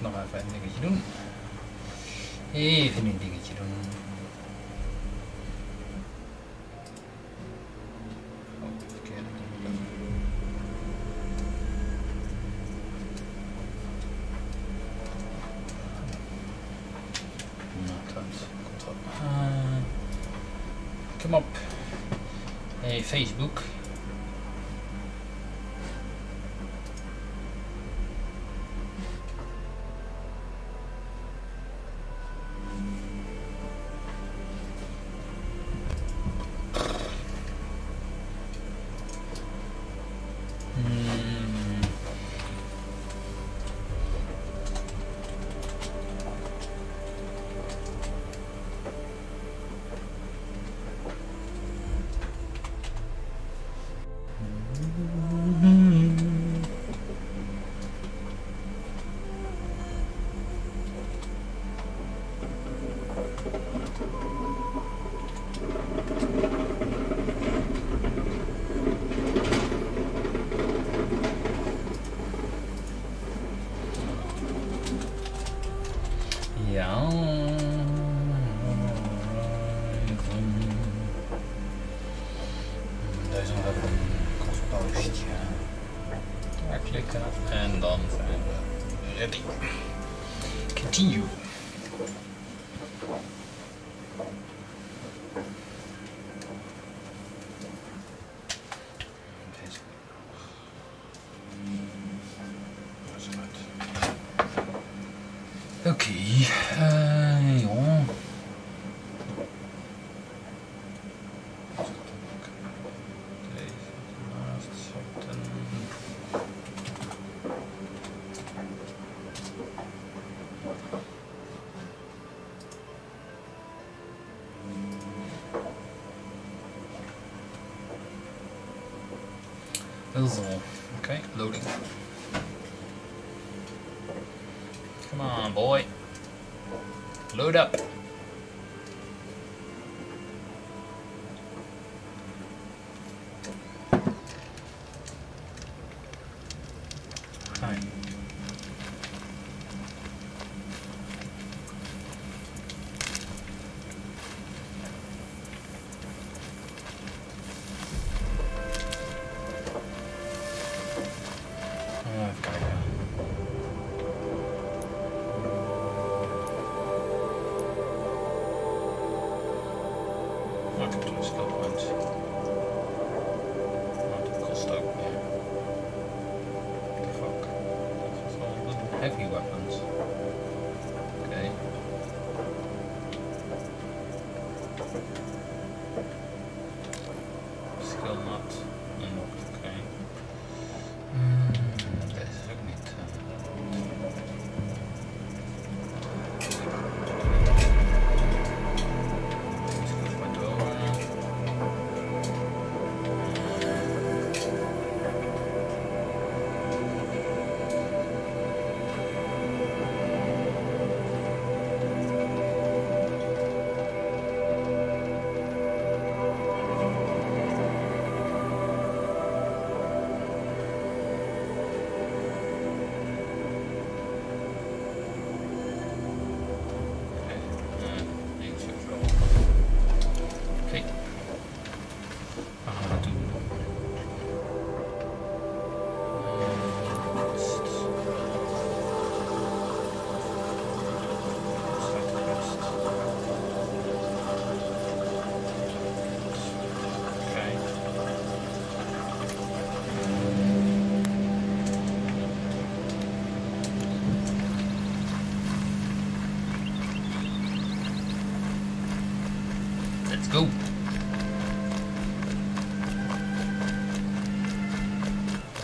Of nog even een dingetje doen. Even een dingetje doen. Oh, verkeerde ding. Nou, dat komt wel. Kom op. Hey, Facebook. Ja. Deze nog even een kostpostje. Daar klikken en dan zijn we ready. Continue. Oké, joh. Okay, loading. Come on, boy. Load up. Hi. Even kijken. Ik heb dus skill points. Maar dat kost ook meer. What the fuck? Dat is wel heavy weapons. Oké. Skill not unlocked, oké. Deze is ook niet. Let's go.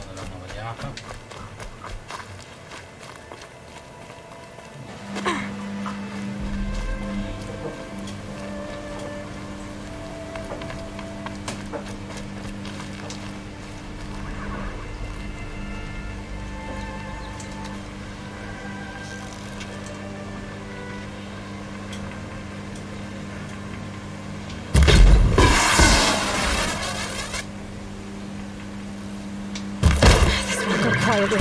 Dan nog wat jagen. Quietly.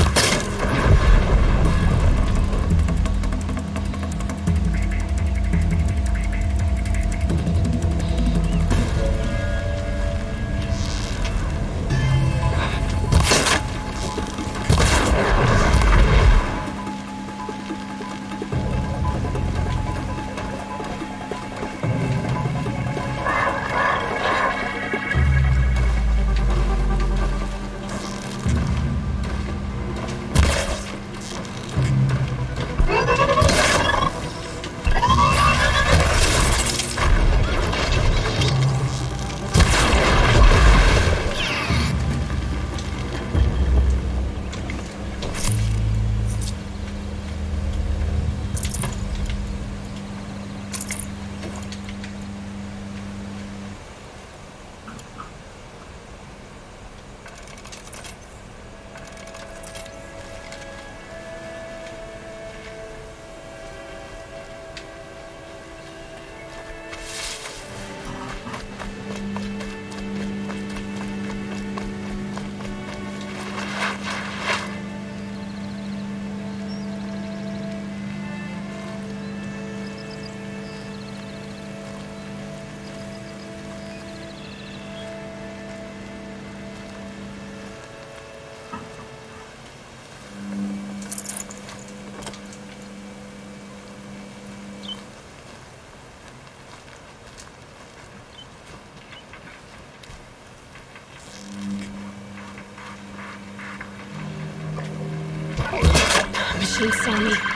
machine saw me.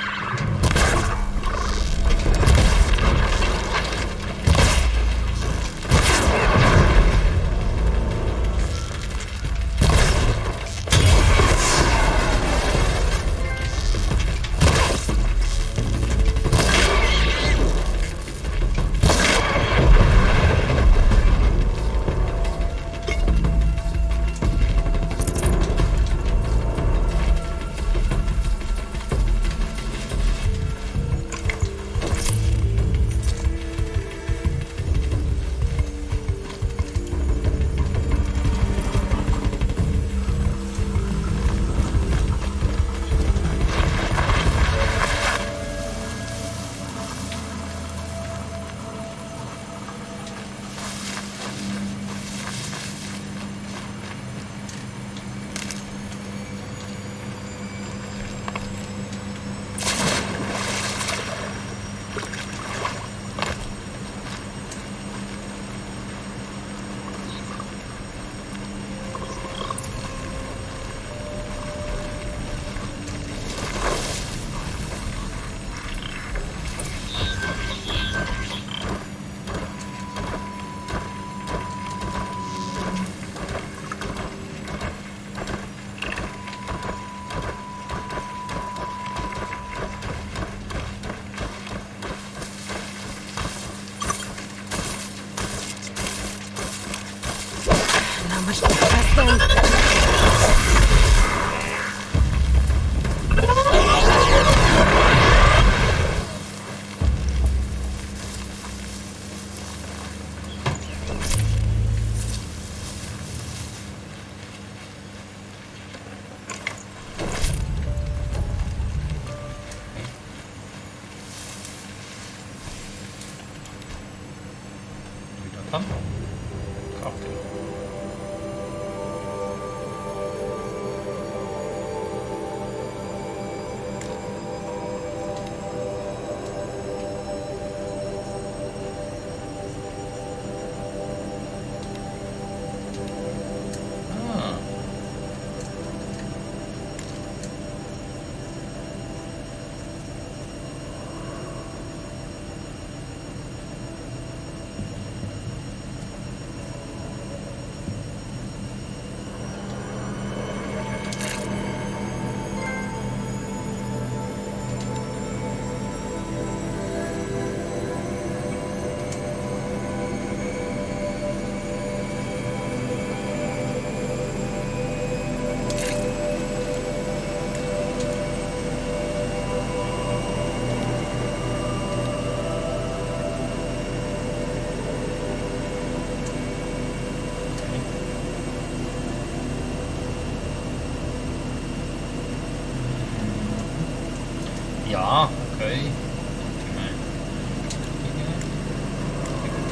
Ja, okay.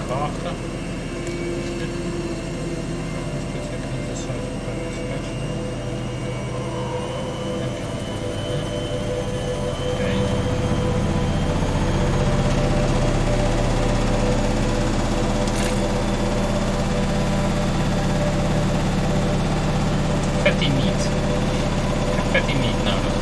Karte. Fatty meat. Fatty meat nodig.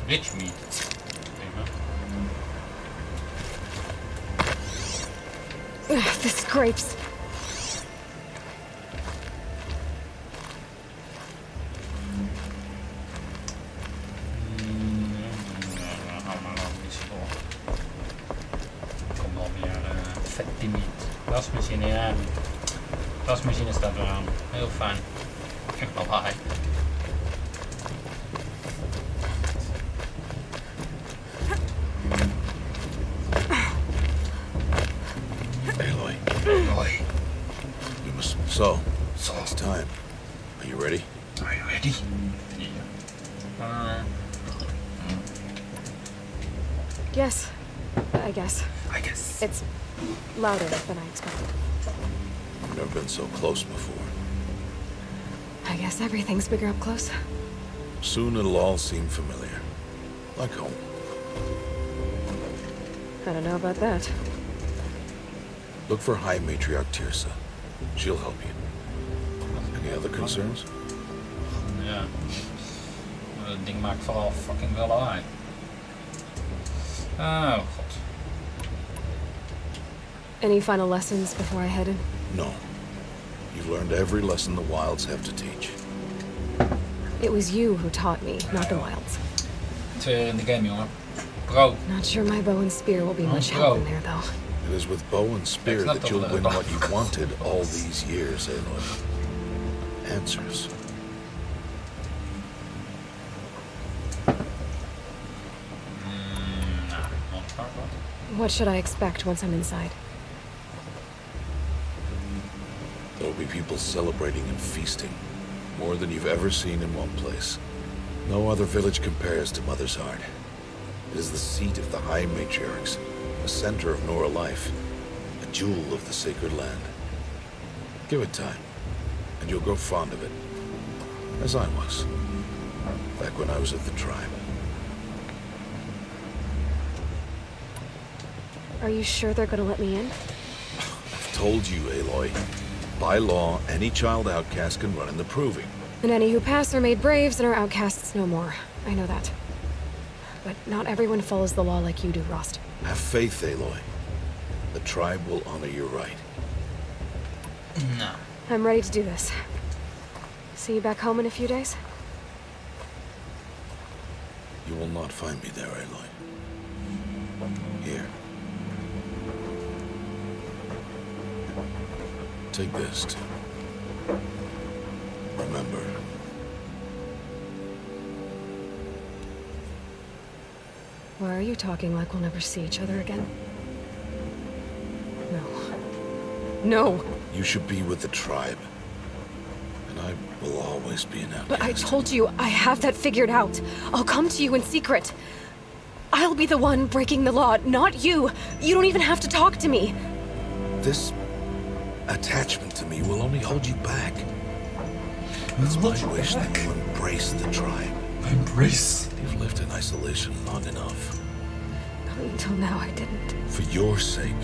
Rich meat. The scrapes. Kom wel weer vetty meat. Wasmachine, ja. Wasmachine staat weer aan. Heel fijn. Echt wel high. Aloy. We must. So, it's time. Are you ready? Are you ready? Yeah. Yes, I guess. I guess. It's louder than I expected. I've never been so close before. I guess everything's bigger up close. Soon it'll all seem familiar. Like home. I don't know about that. Look for High Matriarch Tirsa. She'll help you. Any other concerns? Ja. Dat ding maakt vooral fucking wel lawaai. Oh god. Any final lessons before I head in? No. You've learned every lesson the Wilds have to teach. It was you who taught me, not the Wilds. Twee in de game, jongen. Pro. Not sure my bow and spear will be much help in there, though. It is with bow and spear that you'll win what you wanted all these years, Aloy. Answers. What should I expect once I'm inside? There'll be people celebrating and feasting. More than you've ever seen in one place. No other village compares to Mother's Heart. It is the seat of the High Matriarchs, the center of Nora life, a jewel of the sacred land. Give it time, and you'll grow fond of it. As I was, back when I was at the tribe. Are you sure they're gonna let me in? I've told you, Aloy. By law, any child outcast can run in the proving. And any who pass are made braves and are outcasts no more. I know that. But not everyone follows the law like you do, Rost. Have faith, Aloy. The tribe will honor your right. No. I'm ready to do this. See you back home in a few days? You will not find me there, Aloy. Here. Take this, too. Remember. Why are you talking like we'll never see each other again? No. No! You should be with the tribe. And I will always be an outcast. But I told you, I have that figured out. I'll come to you in secret. I'll be the one breaking the law, not you. You don't even have to talk to me. This attachment to me will only hold you back. It's my wish that you embrace the tribe. Embrace. You've lived in isolation long enough. Until now, I didn't. For your sake,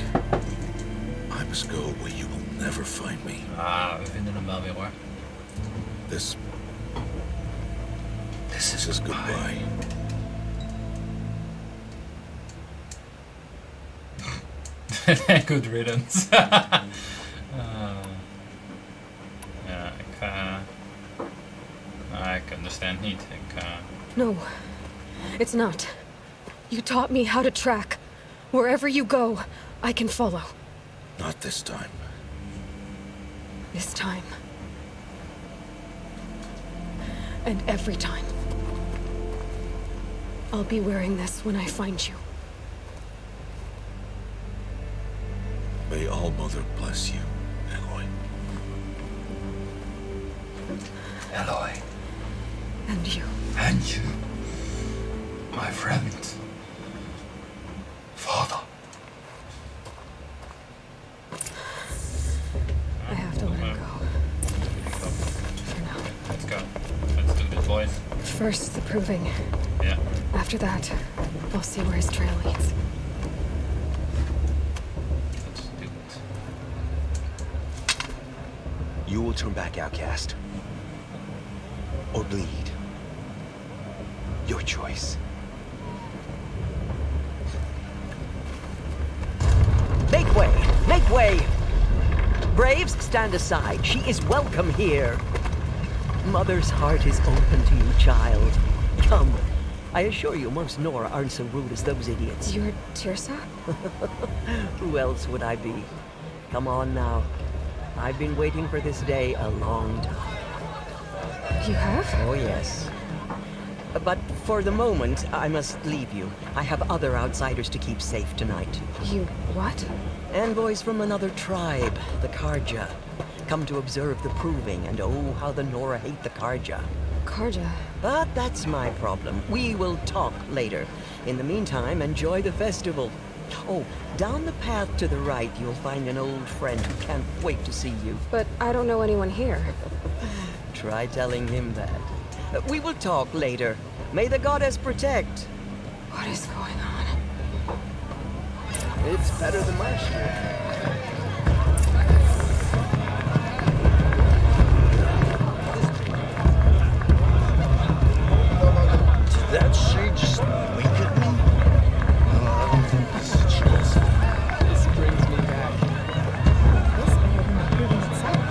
I must go where you will never find me. Ah, we vinden hem wel weer hoor. This is goodbye. Good riddance. Ja, ik understand niet. No, it's not. You taught me how to track. Wherever you go, I can follow. Not this time. This time. And every time. I'll be wearing this when I find you. May All Mother bless you, Aloy. Aloy. And you. And you. My friend. Father. I have to let him go. For now. Let's go. Let's do this, boys. First, the proving. Yeah. After that, I'll see where his trail leads. Let's do it. You will turn back, outcast. Or bleed. Your choice. Make way! Braves, stand aside. She is welcome here. Mother's heart is open to you, child. Come. I assure you, most Nora aren't so rude as those idiots. You're Tirsa? Who else would I be? Come on now. I've been waiting for this day a long time. You have? Oh, yes. But for the moment, I must leave you. I have other outsiders to keep safe tonight. You what? Envoys from another tribe, the Karja. Come to observe the proving, and oh, how the Nora hate the Karja. Karja. But that's my problem. We will talk later. In the meantime, enjoy the festival. Oh, down the path to the right, you'll find an old friend who can't wait to see you. But I don't know anyone here. Try telling him that. We will talk later. May the goddess protect. What is going on? It's better than last year. Did that shade just wink at me? I don't think this is a chance. This brings me back. This may have been improving itself.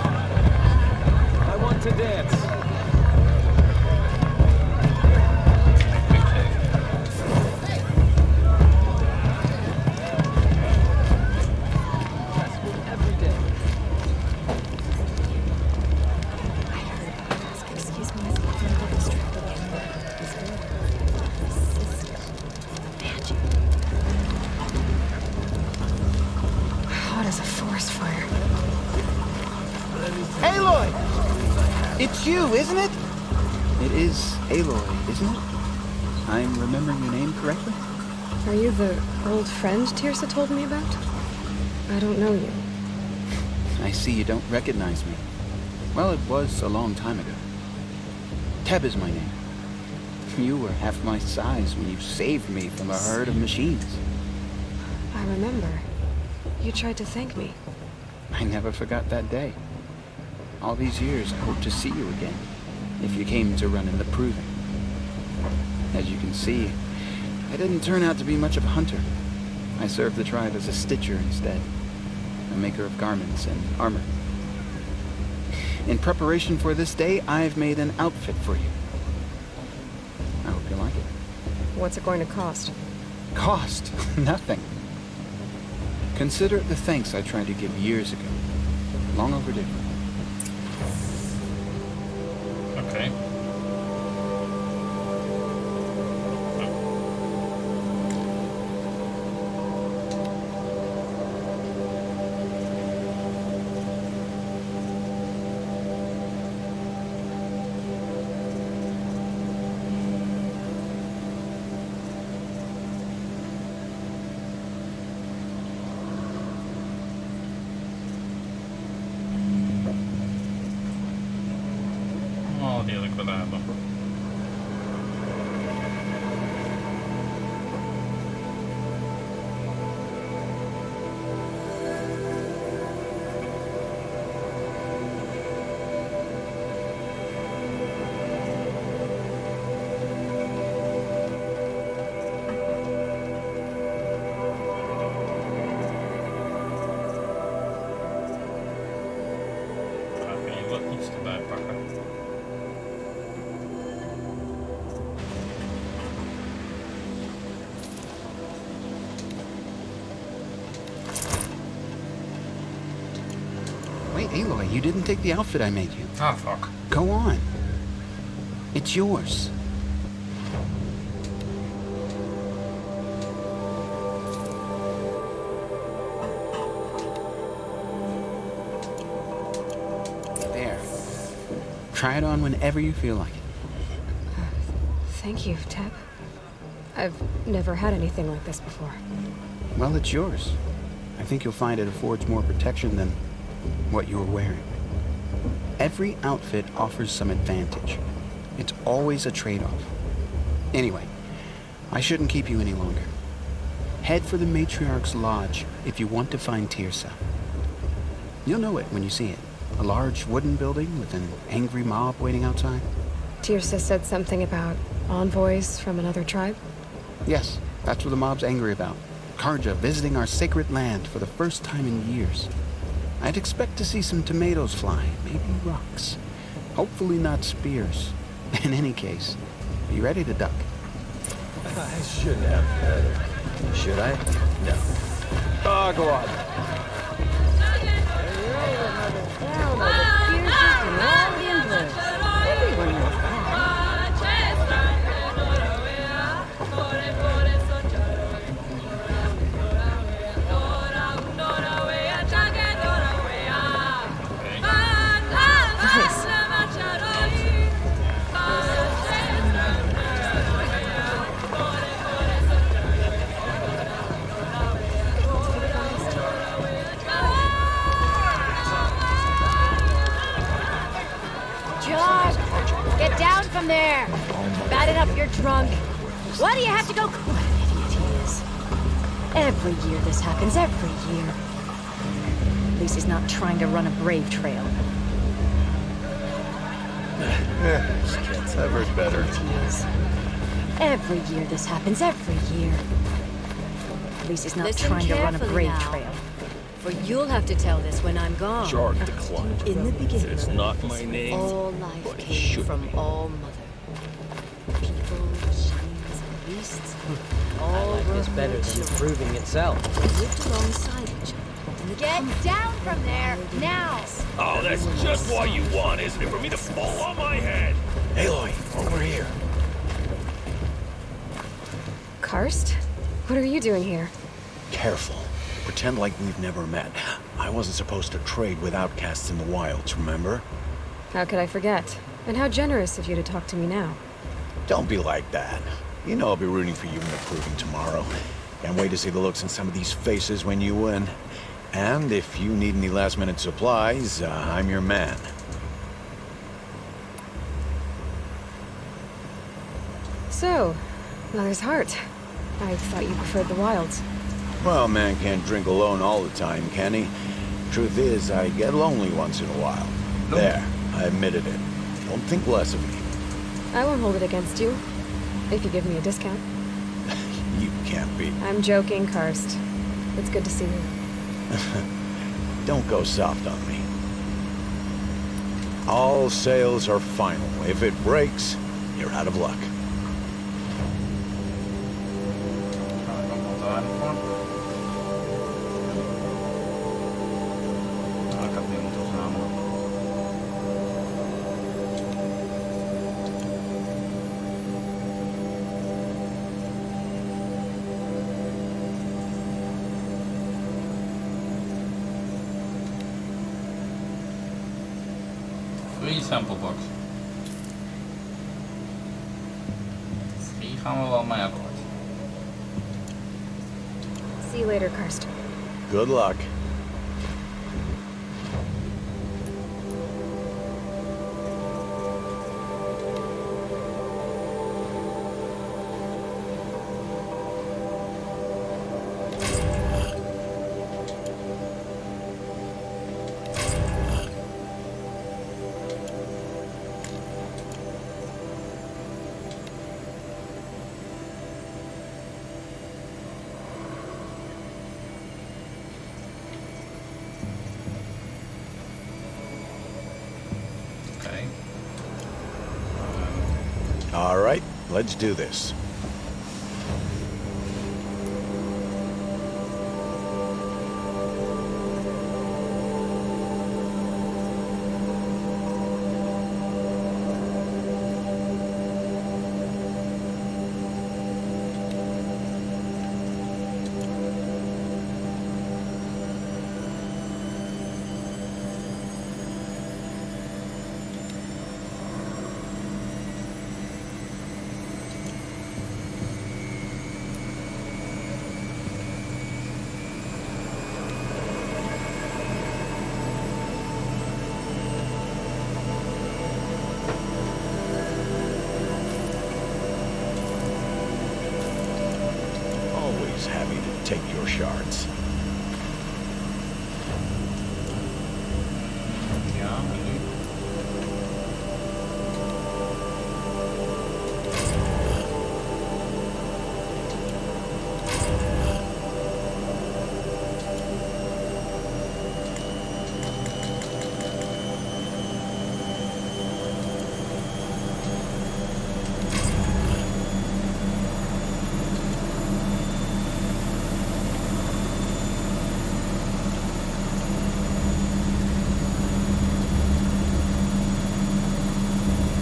I want to dance. Every day. I heard her ask, excuse me, as if I'm a little distracted. This sister. Magic. Hot as a forest fire. Aloy! It's you, isn't it? It is Aloy, isn't it? I'm remembering your name correctly? Are you the old friend Tirsa told me about? I don't know you. I see you don't recognize me. Well, it was a long time ago. Teb is my name. You were half my size when you saved me from a herd of machines. I remember. You tried to thank me. I never forgot that day. All these years, I hope to see you again, if you came to run in the proving. As you can see, I didn't turn out to be much of a hunter. I served the tribe as a stitcher instead, a maker of garments and armor. In preparation for this day, I've made an outfit for you. I hope you like it. What's it going to cost? Cost? Nothing. Consider it the thanks I tried to give years ago. Long overdue. Okay. Di liquidato. Ga je wat iets erbij pakken. Wait, Aloy, you didn't take the outfit I made you. Ah, fuck. Go on. It's yours. There. Try it on whenever you feel like it. Thank you, Teb. I've never had anything like this before. Well, it's yours. I think you'll find it affords more protection than what you were wearing. Every outfit offers some advantage. It's always a trade-off. Anyway, I shouldn't keep you any longer. Head for the Matriarch's Lodge if you want to find Tirsa. You'll know it when you see it. A large wooden building with an angry mob waiting outside. Tirsa said something about envoys from another tribe? Yes, that's what the mob's angry about. Karja visiting our sacred land for the first time in years. I'd expect to see some tomatoes fly, maybe rocks. Hopefully not spears. In any case, be ready to duck. I should have. Should I? No. Oh, go on. Get down from there! Bad enough you're drunk. Why do you have to go? What an idiot he is. Every year this happens, every year. At least he's not trying to run a brave trail. I've heard better. He is. Every year this happens, every year. At least he's not Listen trying to run a carefully brave now. trail. For you'll have to tell this when I'm gone. Charge declined. In the beginning, It's not my name. all life but it came should from be. all mother. People, machines, and beasts. All were It's better than children. proving itself. They lived alongside each other. And the Get down from there, now! Oh, that's just what you want, isn't it? For me to fall on my head. Aloy, over here. Karst? What are you doing here? Careful. Pretend like we've never met. I wasn't supposed to trade with outcasts in the wilds, remember? How could I forget? And how generous of you to talk to me now. Don't be like that. You know I'll be rooting for you in the proving tomorrow. Can't wait to see the looks in some of these faces when you win. And if you need any last-minute supplies, I'm your man. So, Mother's Heart. I thought you preferred the wilds. Well, man can't drink alone all the time, can he? Truth is, I get lonely once in a while. There, I admitted it. Don't think less of me. I won't hold it against you. If you give me a discount. You can't be. I'm joking, Karst. It's good to see you. Don't go soft on me. All sales are final. If it breaks, you're out of luck. Vamos a dar. Acá tenemos amor. Free sample box. Die gaan we wel mee akkoord. See you later, Karst. Good luck. Okay. All right, let's do this.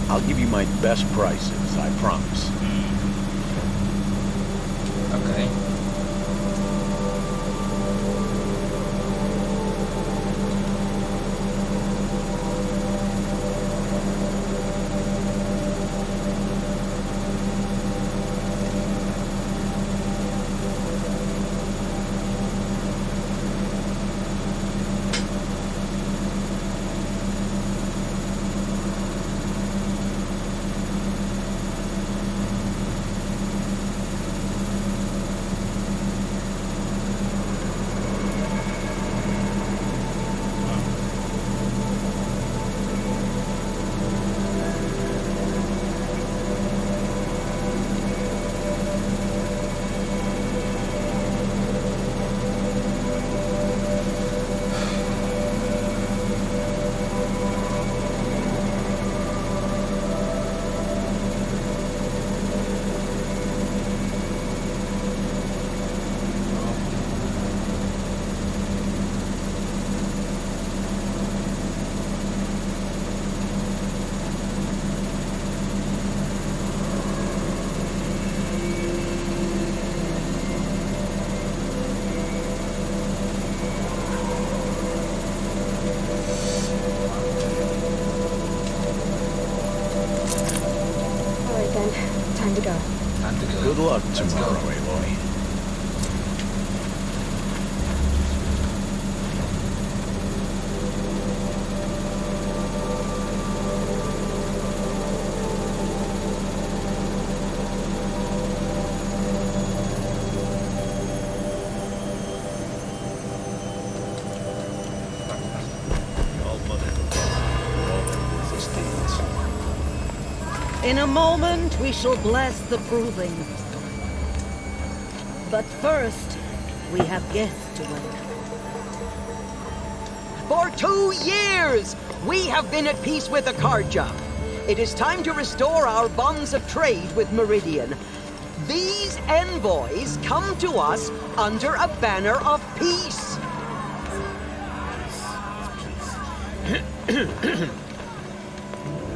I'll give you my best prices, I promise. Okay. Time to go. Time to go. Good luck Let's tomorrow, go. Aloy. In a moment, we shall bless the proving. But first, we have guests to welcome. For 2 years, we have been at peace with Akarja. It is time to restore our bonds of trade with Meridian. These envoys come to us under a banner of peace.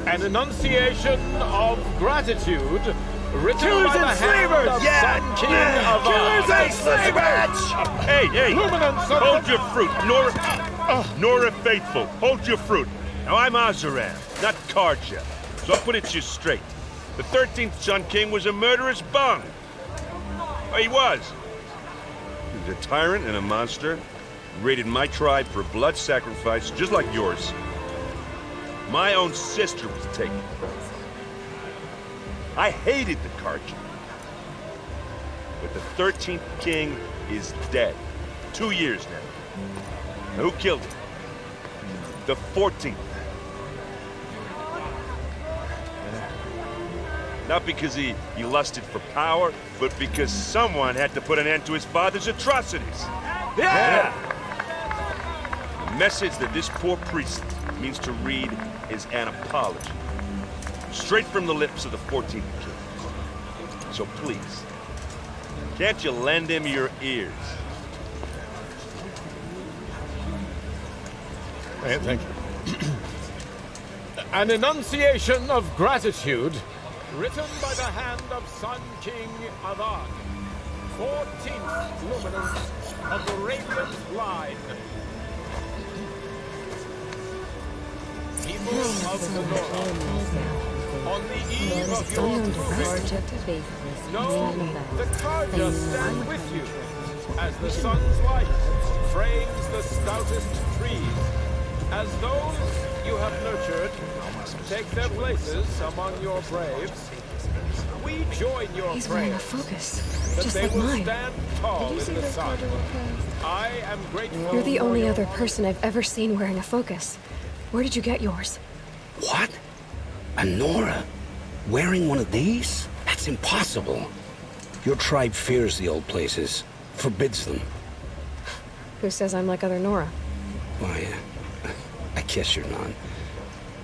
An enunciation of gratitude written Killers by the and hand slavers! of Yeah! Sun King of Killers and slavers! Hey! Luminance of Hold the- your fruit, Nora Faithful. Hold your fruit. Now I'm Azaran, not Karja. So I'll put it to you straight. The 13th Sun King was a murderous bung. Oh, he was. He was a tyrant and a monster. Raided my tribe for blood sacrifice, just like yours. My own sister was taken. I hated the Karja. But the 13th king is dead. 2 years now. Now who killed him? The 14th. Not because he lusted for power, but because someone had to put an end to his father's atrocities. Yeah! The message that this poor priest means to read is an apology. Straight from the lips of the 14th king. So please, can't you lend him your ears? Thank you. An enunciation of gratitude written by the hand of Sun King Avad, 14th luminance of the Radiant Line. People of the North, on the eve of your proving, know the Karja stand with you as the sun's light frames the stoutest trees, as those you have nurtured take their places among your braves. We join your He's wearing a prayers focus, that just they like will mine. stand tall in the sun. I am grateful. You're the for only your other person I've ever seen wearing a focus. Where did you get yours? What? A Nora? Wearing one of these? That's impossible. Your tribe fears the old places, forbids them. Who says I'm like other Nora? Why, I guess you're not.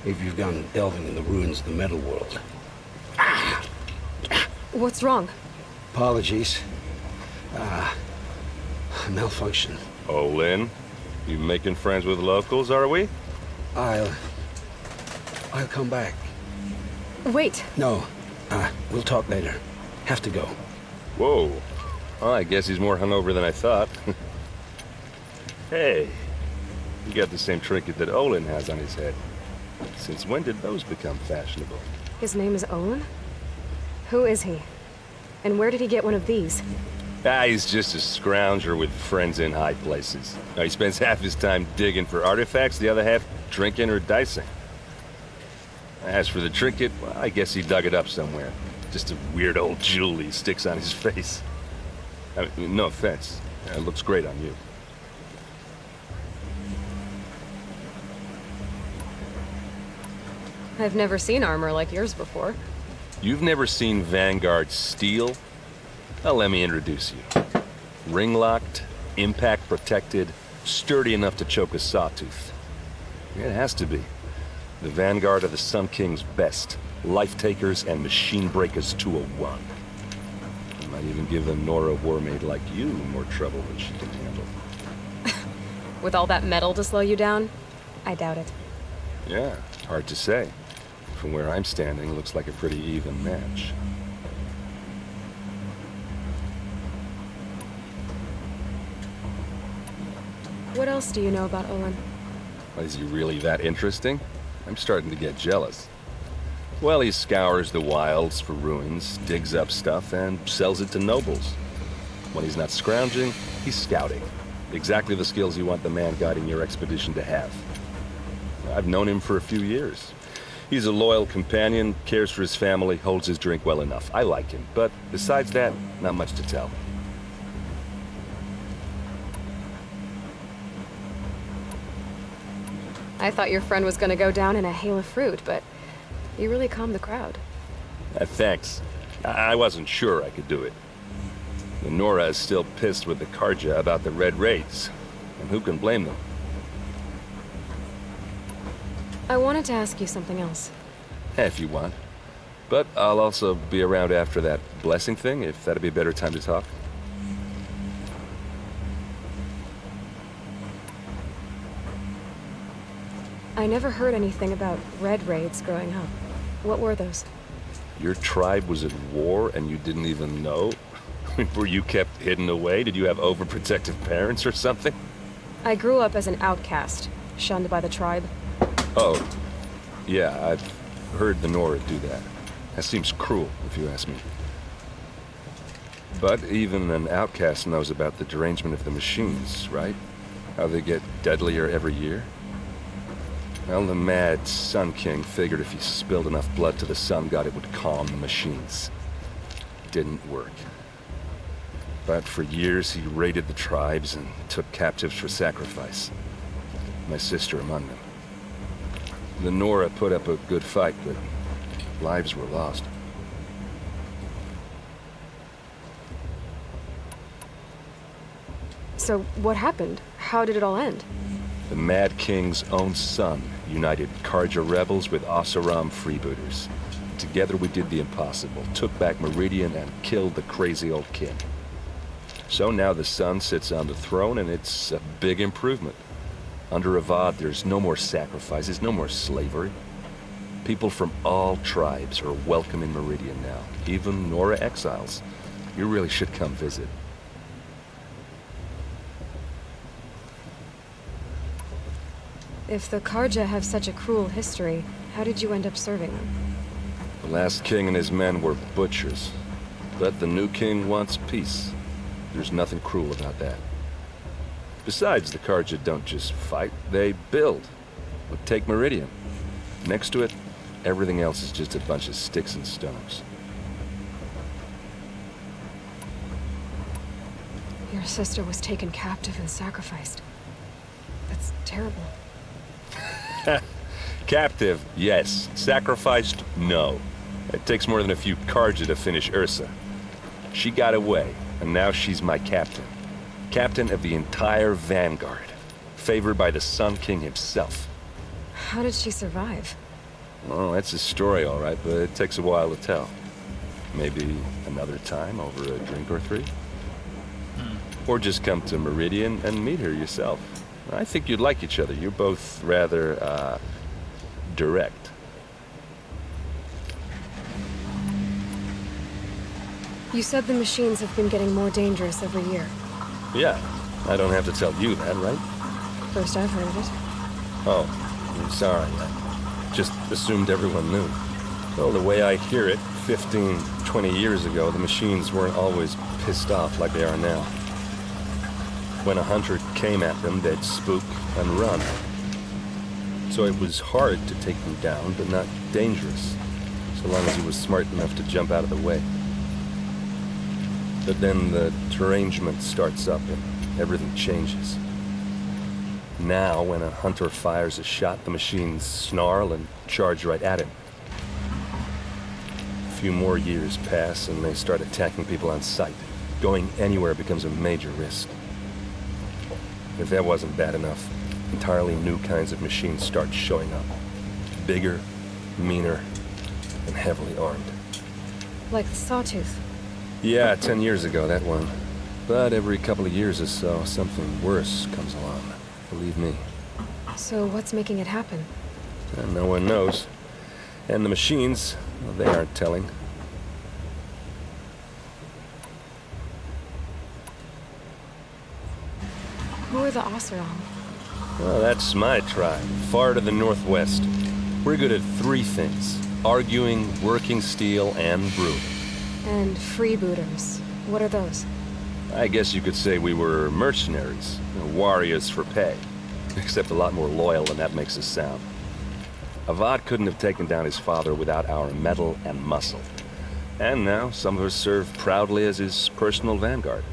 If you've gone delving in the ruins of the metal world. What's wrong? Apologies. Malfunction. Oh, Lynn, you making friends with locals, are we? I'll come back. Wait. No. We'll talk later. Have to go. Whoa. Well, I guess he's more hungover than I thought. Hey, you got the same trinket that Olin has on his head. Since when did those become fashionable? His name is Olin? Who is he? And where did he get one of these? He's just a scrounger with friends in high places. He spends half his time digging for artifacts, the other half drinking or dicing. As for the trinket, well, I guess he dug it up somewhere. Just a weird old jewel he sticks on his face. I mean, no offense. It looks great on you. I've never seen armor like yours before. You've never seen Vanguard steel? Well, let me introduce you. Ring-locked, impact-protected, sturdy enough to choke a sawtooth. It has to be. The Vanguard are the Sun King's best. Life-takers and machine-breakers to a one. I might even give a Nora warmaid like you more trouble than she can handle. With all that metal to slow you down? I doubt it. Yeah, hard to say. From where I'm standing, looks like a pretty even match. What else do you know about Olin? Is he really that interesting? I'm starting to get jealous. Well, he scours the wilds for ruins, digs up stuff, and sells it to nobles. When he's not scrounging, he's scouting. Exactly the skills you want the man guiding your expedition to have. I've known him for a few years. He's a loyal companion, cares for his family, holds his drink well enough. I like him, but besides that, not much to tell. I thought your friend was gonna go down in a hail of fruit, but you really calmed the crowd. Thanks. I wasn't sure I could do it. The Nora is still pissed with the Karja about the Red Raids, and who can blame them? I wanted to ask you something else. If you want. But I'll also be around after that blessing thing, if that'd be a better time to talk. I never heard anything about Red Raids growing up. What were those? Your tribe was at war and you didn't even know? Were you kept hidden away? Did you have overprotective parents or something? I grew up as an outcast, shunned by the tribe. Oh, yeah, I've heard the Nora do that. That seems cruel, if you ask me. But even an outcast knows about the derangement of the machines, right? How they get deadlier every year? Well, the mad Sun King figured if he spilled enough blood to the Sun God, it would calm the machines. Didn't work. But for years, he raided the tribes and took captives for sacrifice. My sister among them. The Nora put up a good fight, but lives were lost. So, what happened? How did it all end? The Mad King's own son united Karja rebels with Oseram freebooters. Together we did the impossible, took back Meridian and killed the crazy old king. So now the Sun sits on the throne and it's a big improvement. Under Avad, there's no more sacrifices, no more slavery. People from all tribes are welcome in Meridian now, even Nora exiles. You really should come visit. If the Karja have such a cruel history, how did you end up serving them? The last king and his men were butchers. But the new king wants peace. There's nothing cruel about that. Besides, the Karja don't just fight, they build. But take Meridian. Next to it, everything else is just a bunch of sticks and stones. Your sister was taken captive and sacrificed. That's terrible. Captive, yes. Sacrificed, no. It takes more than a few Karja to finish Ursa. She got away, and now she's my captain. Captain of the entire Vanguard. Favored by the Sun King himself. How did she survive? Well, that's a story, all right, but it takes a while to tell. Maybe another time over a drink or three? Or just come to Meridian and meet her yourself. I think you'd like each other. You're both rather, direct. You said the machines have been getting more dangerous every year. Yeah, I don't have to tell you that, right? First I've heard of it. Oh, I'm sorry. I just assumed everyone knew. Well, the way I hear it, 15, 20 years ago, the machines weren't always pissed off like they are now. When a hunter came at them, they'd spook and run. So it was hard to take them down, but not dangerous, so long as he was smart enough to jump out of the way. But then the derangement starts up and everything changes. Now, when a hunter fires a shot, the machines snarl and charge right at him. A few more years pass and they start attacking people on sight. Going anywhere becomes a major risk. If that wasn't bad enough, entirely new kinds of machines start showing up. Bigger, meaner, and heavily armed. Like the Sawtooth. Yeah, 10 years ago, that one. But every couple of years or so, something worse comes along. Believe me. So what's making it happen? And no one knows. And the machines, well, they aren't telling. Who are the Oseram? Well, that's my tribe, far to the northwest. We're good at three things: arguing, working steel, and brewing. And freebooters. What are those? I guess you could say we were mercenaries, warriors for pay. Except a lot more loyal than that makes us sound. Avad couldn't have taken down his father without our metal and muscle. And now, some of us serve proudly as his personal vanguard.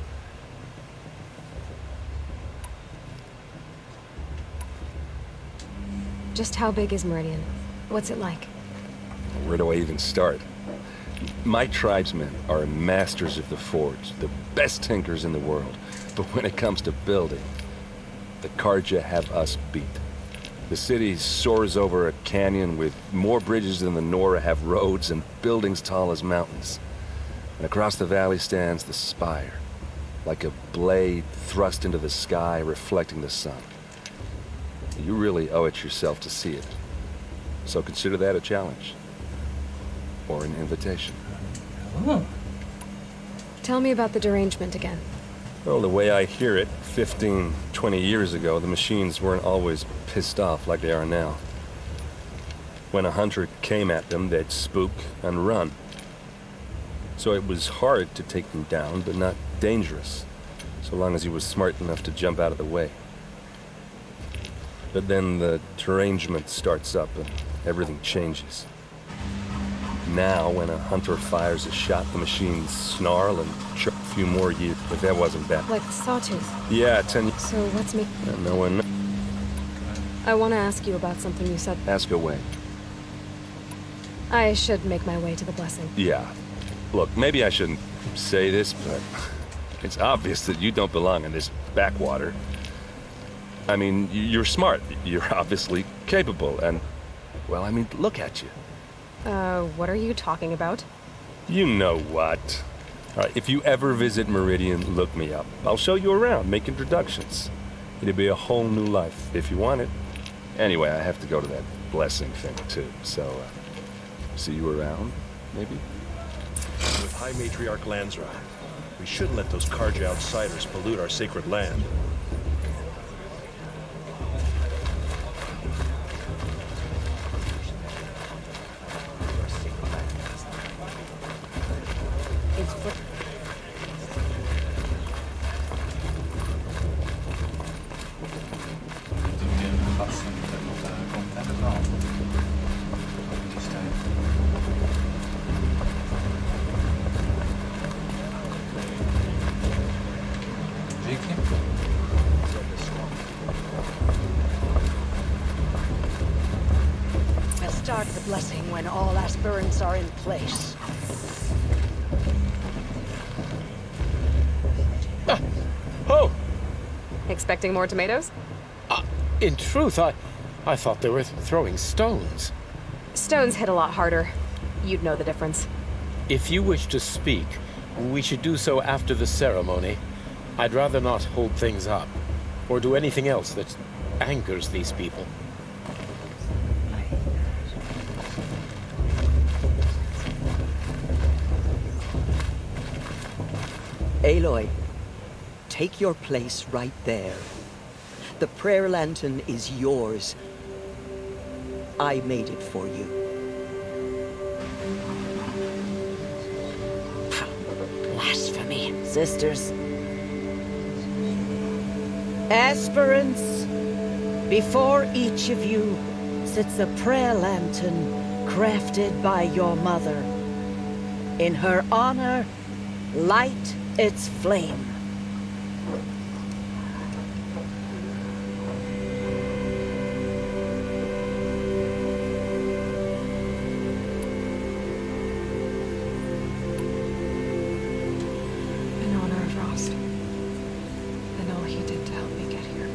Just how big is Meridian? What's it like? Where do I even start? My tribesmen are masters of the forge, the best tinkers in the world. But when it comes to building, the Karja have us beat. The city soars over a canyon with more bridges than the Nora have roads and buildings tall as mountains. And across the valley stands the spire, like a blade thrust into the sky reflecting the sun. You really owe it yourself to see it. So consider that a challenge. Or an invitation. Oh. Tell me about the derangement again. Well, the way I hear it, 15, 20 years ago, the machines weren't always pissed off like they are now. When a hunter came at them, they'd spook and run. So it was hard to take them down, but not dangerous, so long as he was smart enough to jump out of the way. But then the derangement starts up and everything changes. Now, when a hunter fires a shot, the machines snarl and chirp. A few more years, if that wasn't bad. Like the Sawtooth? Yeah, 10 years. So what's me? No one. I want to ask you about something you said. Ask away. I should make my way to the blessing. Yeah. Look, maybe I shouldn't say this, but it's obvious that you don't belong in this backwater. I mean, you're smart. You're obviously capable, and, well, I mean, look at you. What are you talking about? You know what. All right, if you ever visit Meridian, look me up. I'll show you around, make introductions. It'll be a whole new life, if you want it. Anyway, I have to go to that blessing thing, too, so, see you around, maybe? With High Matriarch Lansra, we shouldn't let those Karja outsiders pollute our sacred land. Start the blessing when all aspirants are in place. Oh! Expecting more tomatoes? In truth, I thought they were throwing stones. Stones hit a lot harder. You'd know the difference. If you wish to speak, we should do so after the ceremony. I'd rather not hold things up, or do anything else that angers these people. Aloy, take your place right there. The prayer lantern is yours. I made it for you. Blasphemy, sisters. Aspirants, before each of you sits a prayer lantern crafted by your mother. In her honor, light its flame. In honor of Rost. And all he did to help me get here.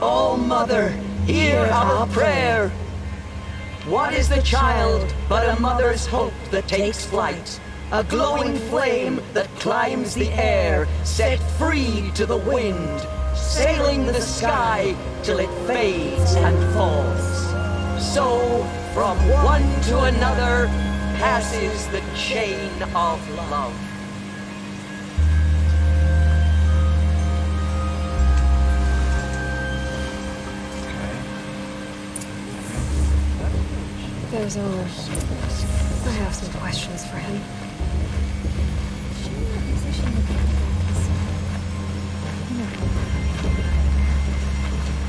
Oh, Mother, hear our prayer. What is the child but a mother's hope that takes flight? A glowing flame that climbs the air, set free to the wind, sailing the sky till it fades and falls. So, from one to another, passes the chain of love. There's Owen. I have some questions for him.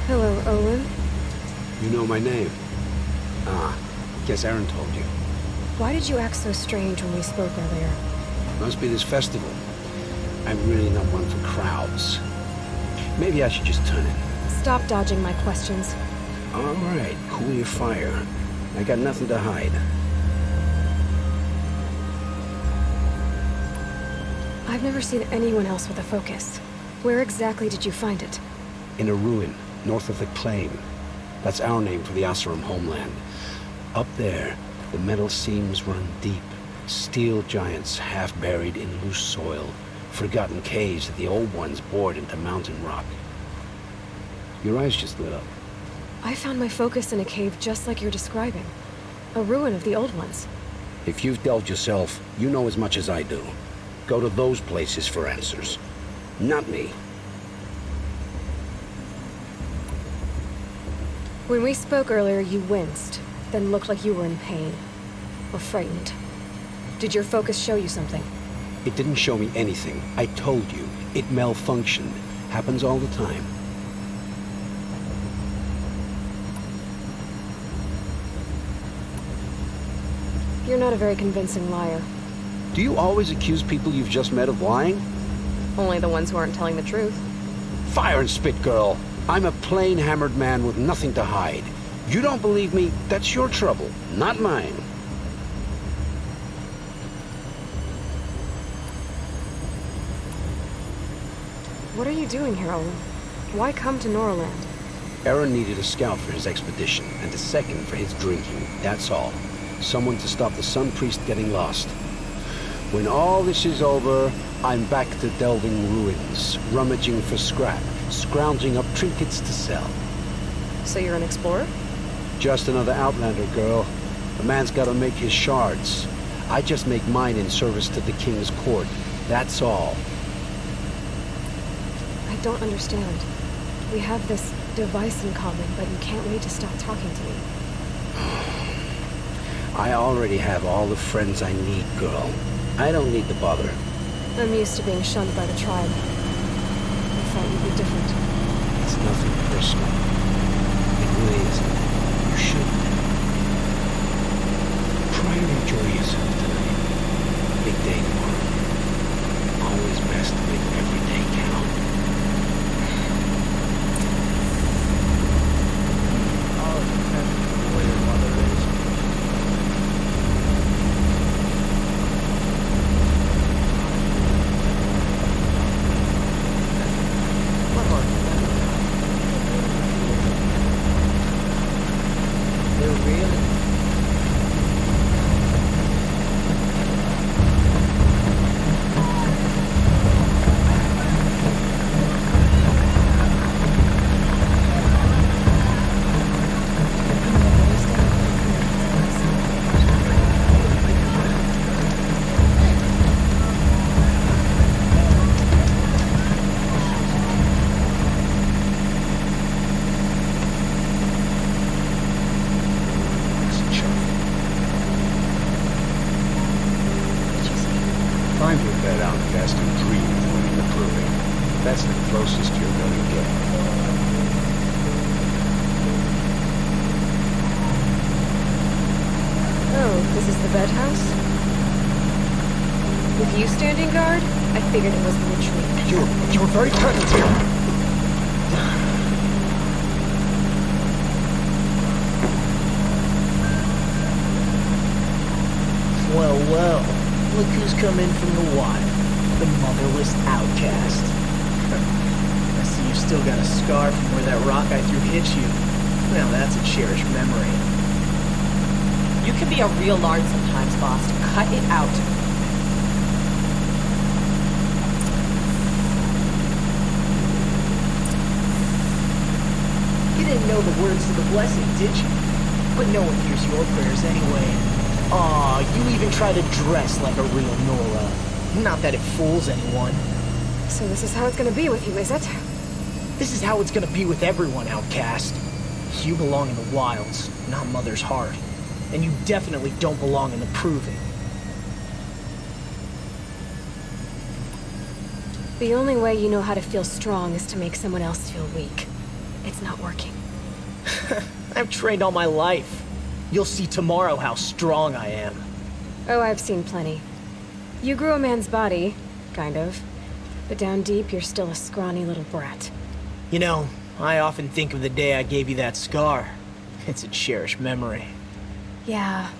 Hello, Owen. You know my name? Ah, guess Aaron told you. Why did you act so strange when we spoke earlier? Must be this festival. I'm really not one for crowds. Maybe I should just turn in. Stop dodging my questions. All right, cool your fire. I got nothing to hide. I've never seen anyone else with a focus. Where exactly did you find it? In a ruin, north of the Claim. That's our name for the Asuram homeland. Up there, the metal seams run deep. Steel giants half buried in loose soil. Forgotten caves that the old ones bored into mountain rock. Your eyes just lit up. I found my focus in a cave just like you're describing. A ruin of the old ones. If you've delved yourself, you know as much as I do. Go to those places for answers. Not me. When we spoke earlier, you winced, then looked like you were in pain. Or frightened. Did your focus show you something? It didn't show me anything. I told you. It malfunctioned. Happens all the time. You're not a very convincing liar. Do you always accuse people you've just met of lying? Only the ones who aren't telling the truth. Fire and spit, girl. I'm a plain hammered man with nothing to hide. You don't believe me, that's your trouble, not mine. What are you doing here, Owen? Why come to Norland? Aaron needed a scout for his expedition, and a second for his drinking, that's all. Someone to stop the Sun Priest getting lost. When all this is over, I'm back to delving ruins, rummaging for scrap, scrounging up trinkets to sell. So you're an explorer? Just another Outlander, girl. A man's gotta make his shards. I just make mine in service to the King's court. That's all. I don't understand. We have this device in common, but you can't wait to stop talking to me. I already have all the friends I need, girl. I don't need to bother. I'm used to being shunned by the tribe. I thought you'd be different. It's nothing personal. It really isn't. You shouldn't. Try and enjoy yourself tonight. Big day tomorrow. Always best to make every day count. I'll attend where your mother is. closest you're gonna get. Oh, this is the bed house? With you standing guard, I figured it was the retreat. You were very present here. Well, look who's come in from the wild. The motherless outcast. I see you've still got a scar from where that rock I threw hit you. Now that's a cherished memory. You can be a real lard sometimes, boss. Cut it out. You didn't know the words to the blessing, did you? But no one hears your prayers anyway. Aw, you even try to dress like a real Nora. Not that it fools anyone. So this is how it's gonna be with you, is it? This is how it's gonna be with everyone, outcast. You belong in the wilds, not Mother's heart. And you definitely don't belong in the proving. The only way you know how to feel strong is to make someone else feel weak. It's not working. I've trained all my life. You'll see tomorrow how strong I am. Oh, I've seen plenty. You grew a man's body, kind of. But down deep, you're still a scrawny little brat. You know, I often think of the day I gave you that scar. It's a cherished memory. Yeah.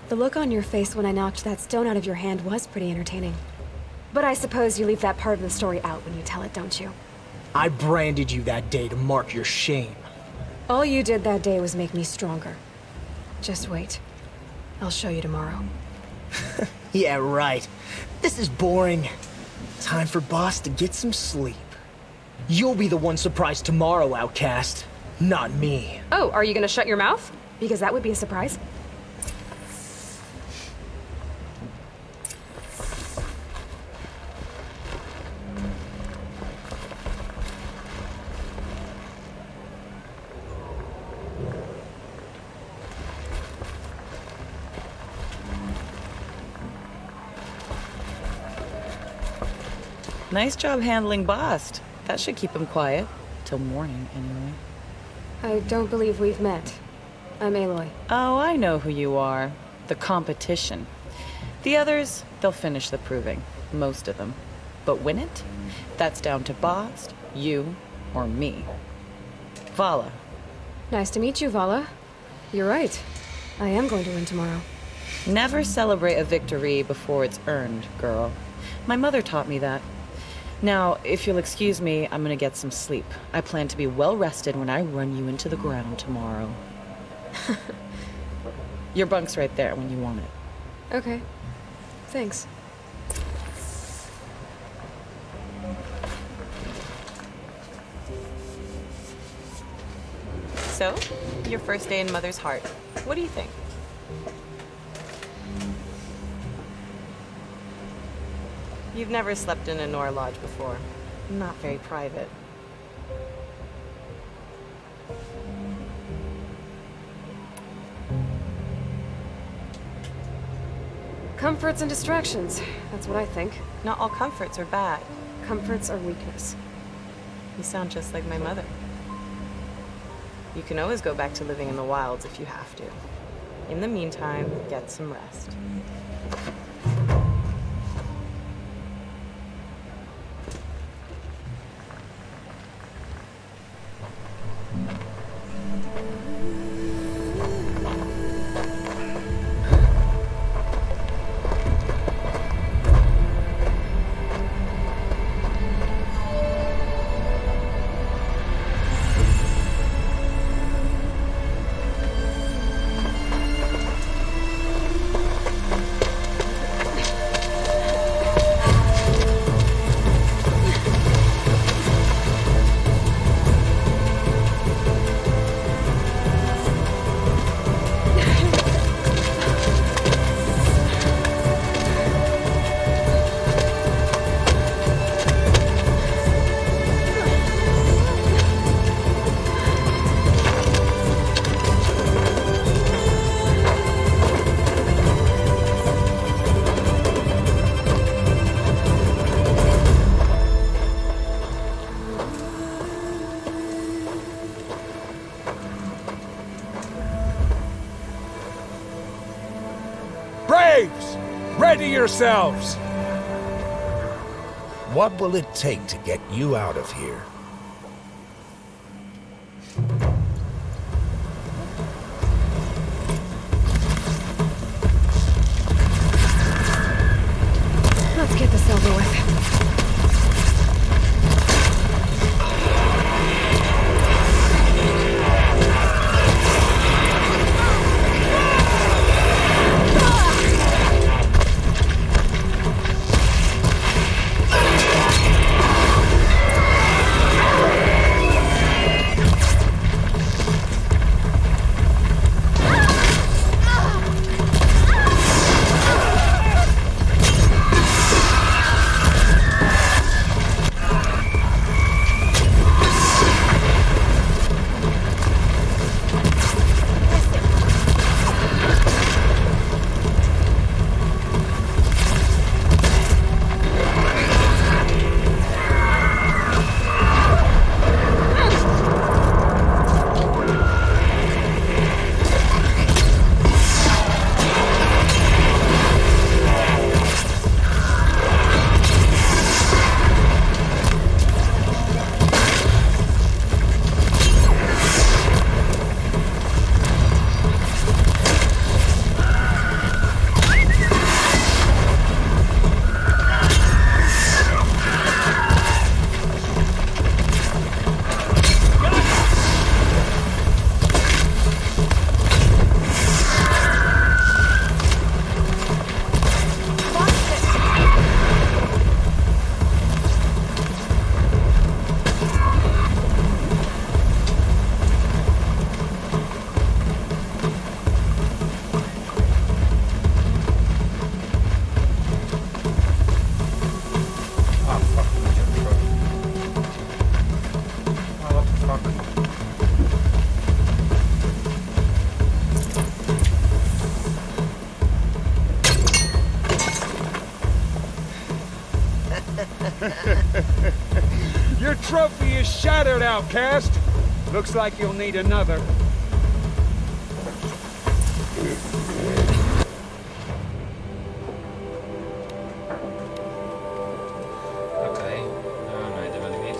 The look on your face when I knocked that stone out of your hand was pretty entertaining. But I suppose you leave that part of the story out when you tell it, don't you? I branded you that day to mark your shame. All you did that day was make me stronger. Just wait. I'll show you tomorrow. Yeah, right. This is boring. Time for Boss to get some sleep. You'll be the one surprised tomorrow, outcast. Not me. Oh, are you gonna shut your mouth? Because that would be a surprise. Nice job handling Bast. That should keep him quiet. Till morning, anyway. I don't believe we've met. I'm Aloy. Oh, I know who you are. The competition. The others, they'll finish the proving. Most of them. But win it? That's down to Bast, you, or me. Vala. Nice to meet you, Vala. You're right. I am going to win tomorrow. Never celebrate a victory before it's earned, girl. My mother taught me that. Now, if you'll excuse me, I'm gonna get some sleep. I plan to be well rested when I run you into the ground tomorrow. Your bunk's right there when you want it. Okay. Thanks. So, your first day in Mother's heart. What do you think? You've never slept in a Nora lodge before. Not very private. Comforts and distractions. That's what I think. Not all comforts are bad. Comforts are weakness. You sound just like my mother. You can always go back to living in the wilds if you have to. In the meantime, get some rest. Braves! Ready yourselves! What will it take to get you out of here? Let's get this over with. Your trophy is shattered, outcast. Looks like you'll need another. Oké, nee, dat wil ik niet.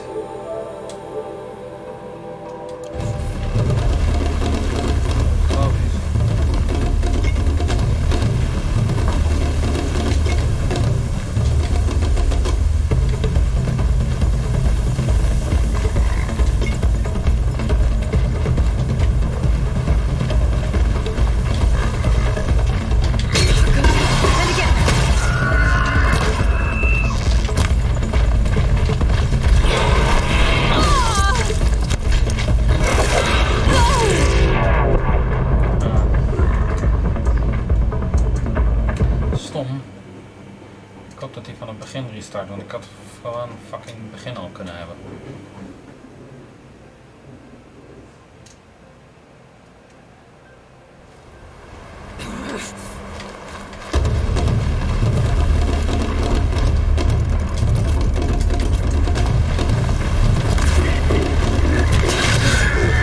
Restart, want ik had gewoon fucking begin al kunnen hebben.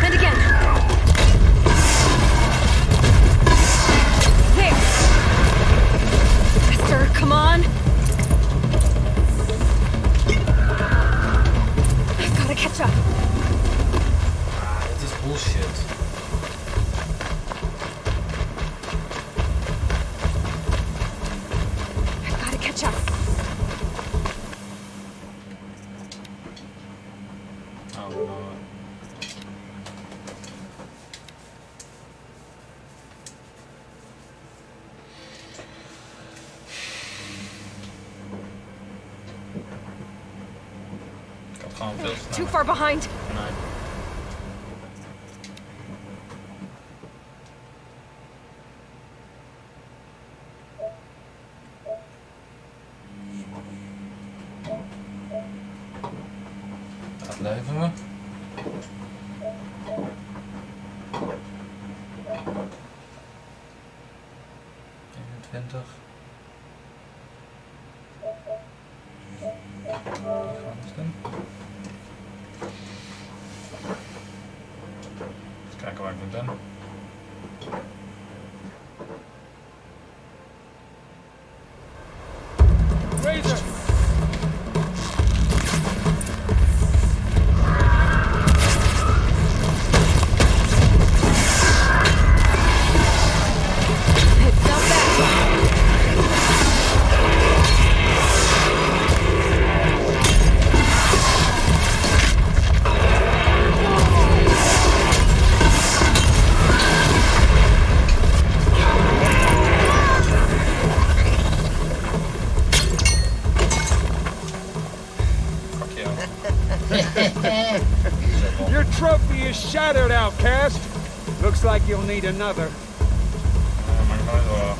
And again. There. Esther, come on. Catch up. Dit is bullshit. I gotta catch up. Oh no. Too far behind. Nee. Dat leveren we. Kijken waar ik nu ben. is shattered, outcast. Looks like you'll need another. Oh my god.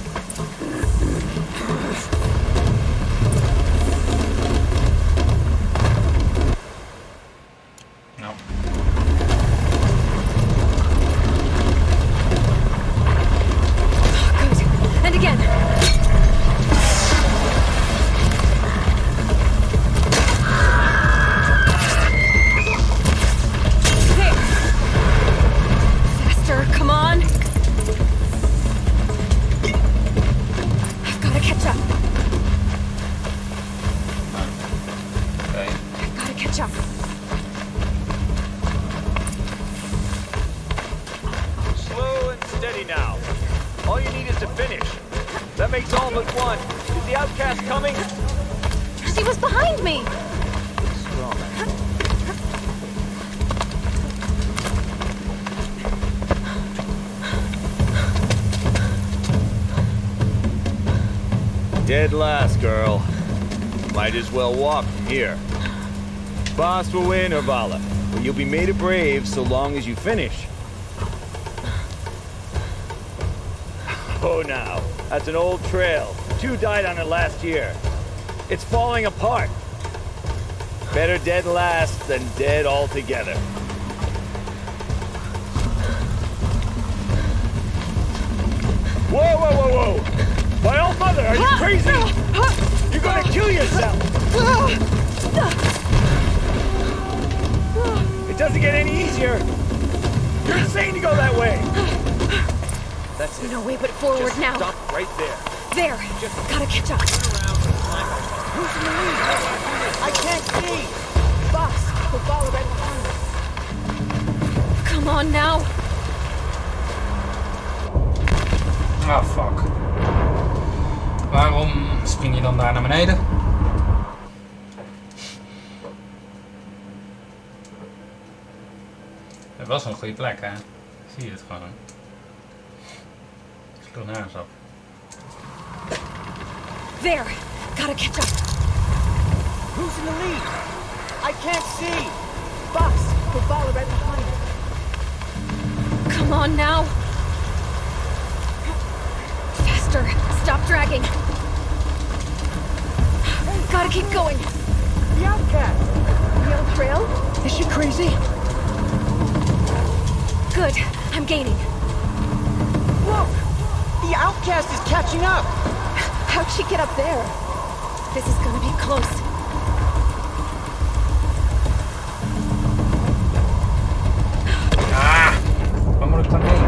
No. Good. And again. There. Faster, come on. I've got to catch up. Okay. I've got to catch up. Slow and steady now. All you need is to finish. That makes all but one. Is the outcast coming? She was behind me. Strong. Dead last, girl. Might as well walk from here. Boss will win, or Vala. But you'll be made a brave so long as you finish. Oh, now. That's an old trail. 2 died on it last year. It's falling apart. Better dead last than dead altogether. Whoa, whoa, whoa, whoa! My old mother, are you crazy? You're gonna kill yourself! It doesn't get any easier! You're insane to go that way! That's it. No way but forward Just now. Stop right there. There. Gotta catch up. Who's in the lead? I can't see! Boss, we'll follow right behind us. Come on now. Ah, fuck. Waarom spring je dan daar naar beneden? Het was een goede plek, hè? Zie je het gewoon. Ik sloeg nergens op. There. Gotta catch up. Who's in the lead? I can't see. Boss, we'll follow right behind us. Come on now. Faster. Stop dragging. Gotta keep going. The outcast. The old trail? Is she crazy? Good. I'm gaining. Look! The outcast is catching up! How'd she get up there? This is gonna be close. Ah! Waar moet ik dan heen?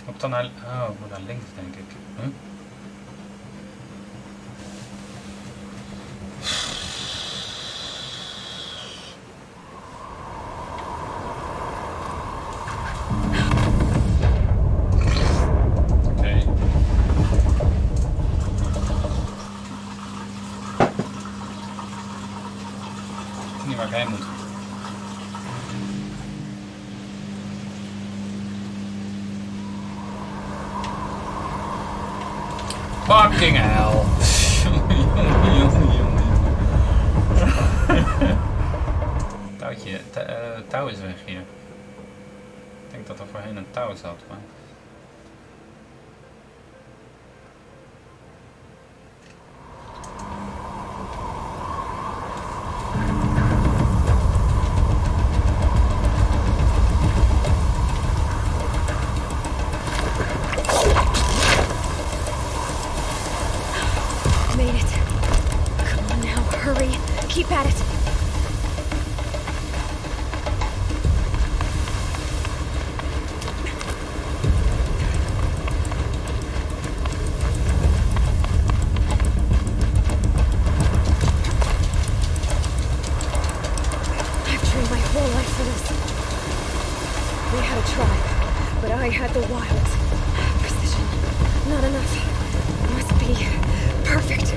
Op dan naar... Oh, ik moet naar links, denk ik. Huh? Niet waar ik heen moet. Fucking hell. Jongen. Touwtje, touw is weg hier. Ik denk dat er voorheen een touw zat, maar... Made it. Come on now, hurry. Keep at it. I've trained my whole life for this. We had a tribe, but I had the wilds. Precision. Not enough. Must be perfect.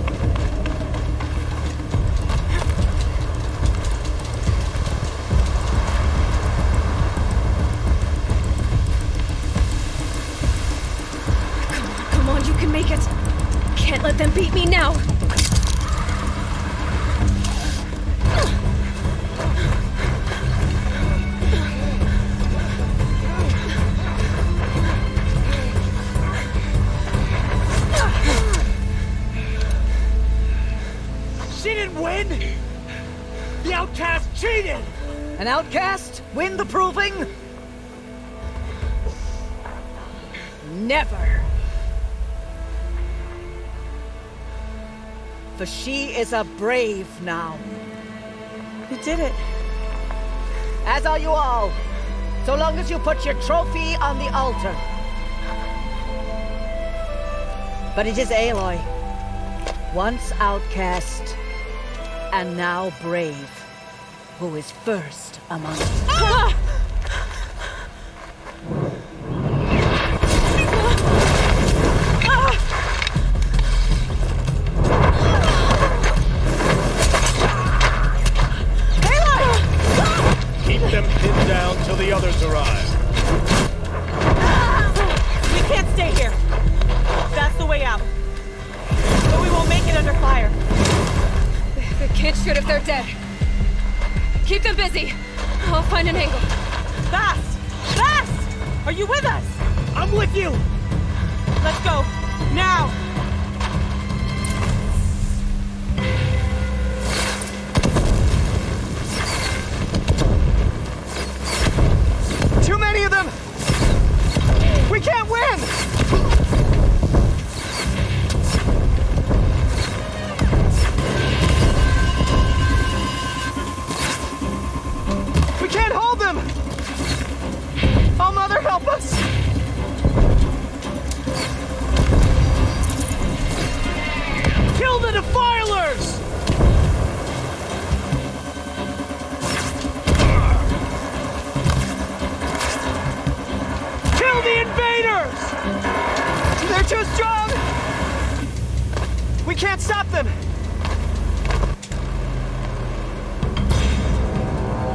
Come on, you can make it. Can't let them beat me now. win? The outcast cheated! An outcast win the proving? Never. For she is a brave now. You did it. As are you all, so long as you put your trophy on the altar. But it is Aloy, once outcast, and now brave, who is first among us. Ah! Keep them pinned down till the others arrive. We can't stay here. That's the way out. But we won't make it under fire. The kids shoot if they're dead. Keep them busy. I'll find an angle. Fast! Fast! Are you with us? I'm with you! Let's go. Now! Too many of them! We can't win! We can't hold them! Oh, Mother, help us! Kill the defilers! Kill the invaders! They're too strong! We can't stop them!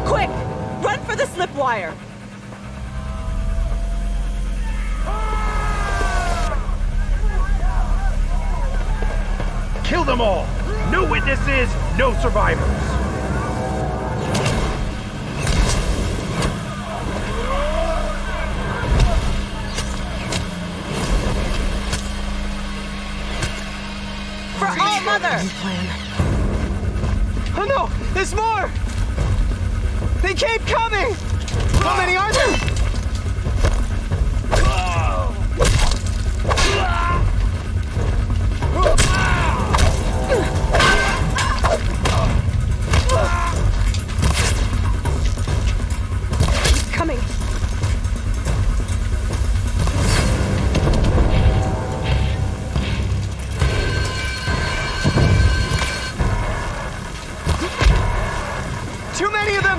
Quick! Run for the slip wire! Kill them all! No witnesses, no survivors! For all Mother! Oh no! There's more! They keep coming! How many are there? He's coming. Too many of them!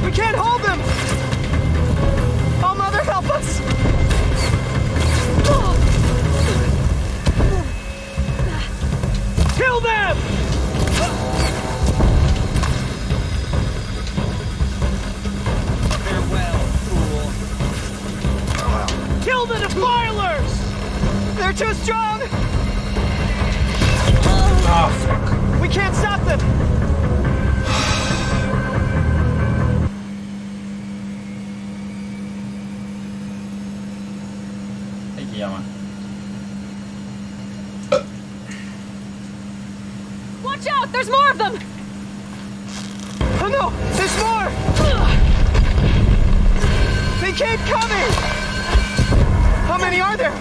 We can't hold them! Oh, Mother, help us! Kill them! Farewell, fool. Kill the defilers! They're too strong! Ah, fuck. We can't stop them! Hay que llamar. Watch out! There's more of them! Oh no! There's more! They keep coming! How many are there?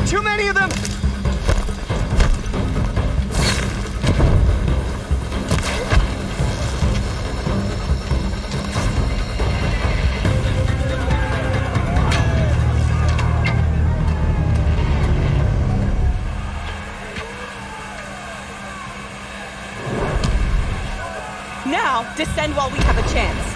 Too many of them! Now, descend while we have a chance.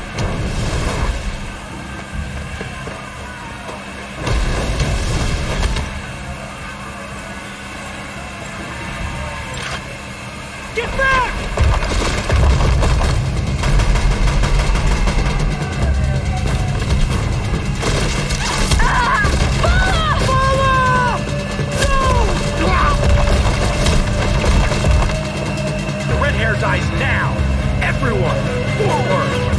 Get back! The red hair dies now! Everyone, forward!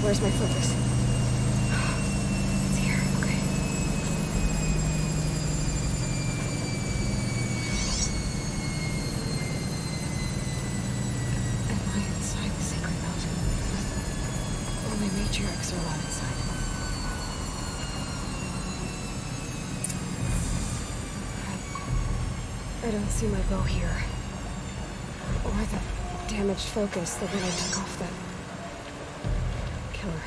where's my focus? It's here, okay. Am I inside the sacred mountain? Only matriarchs are allowed inside. I don't see my bow here. Or the damaged focus, the one I took off that killer.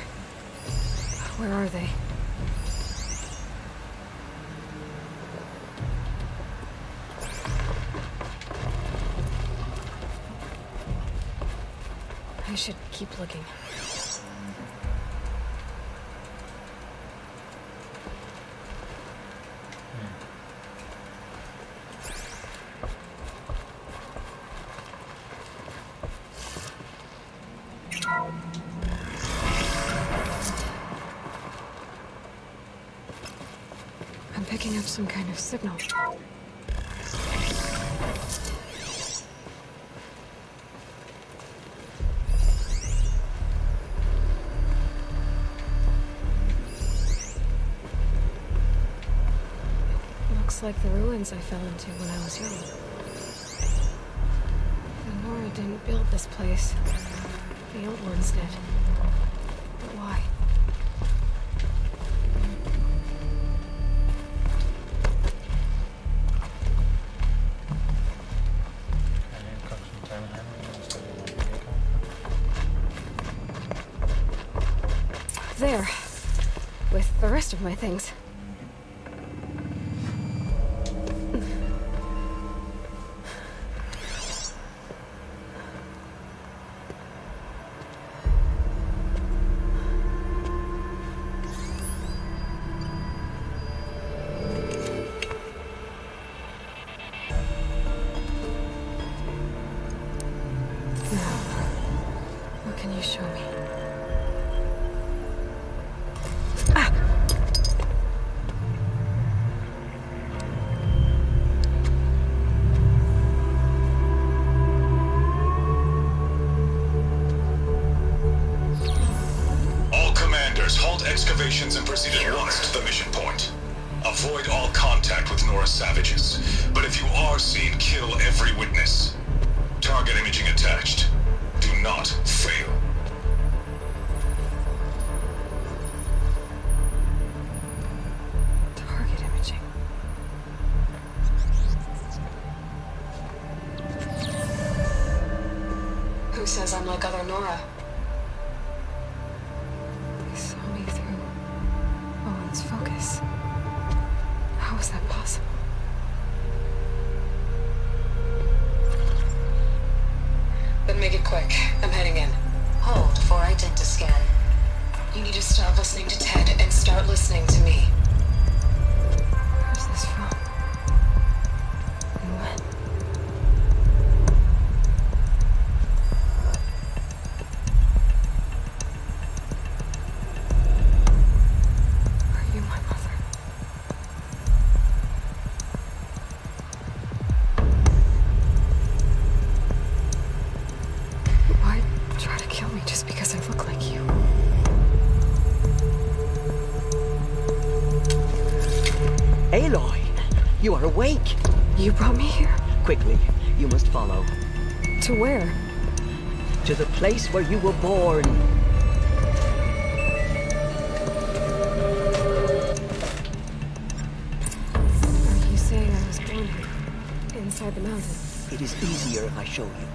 Where are they? I should keep looking. I'm picking up some kind of signal. Looks like the ruins I fell into when I was young. The Nora didn't build this place. The old ones did. But why? There. With the rest of my things. What can you show me? Excavations and proceed at once to the mission point. Avoid all contact with Nora savages, but if you are seen, kill every witness. Target imaging attached. Do not fail. Target imaging. Who says I'm like other Nora? Focus. How is that possible? Then make it quick. I'm heading in. Hold for identiscan. You need to stop listening to Ted and start listening to me. Where's this from? And when? Just because I look like you. Aloy! You are awake! You brought me here? Quickly, you must follow. To where? To the place where you were born. Are you saying I was born here? Inside the mountain? It is easier if I show you.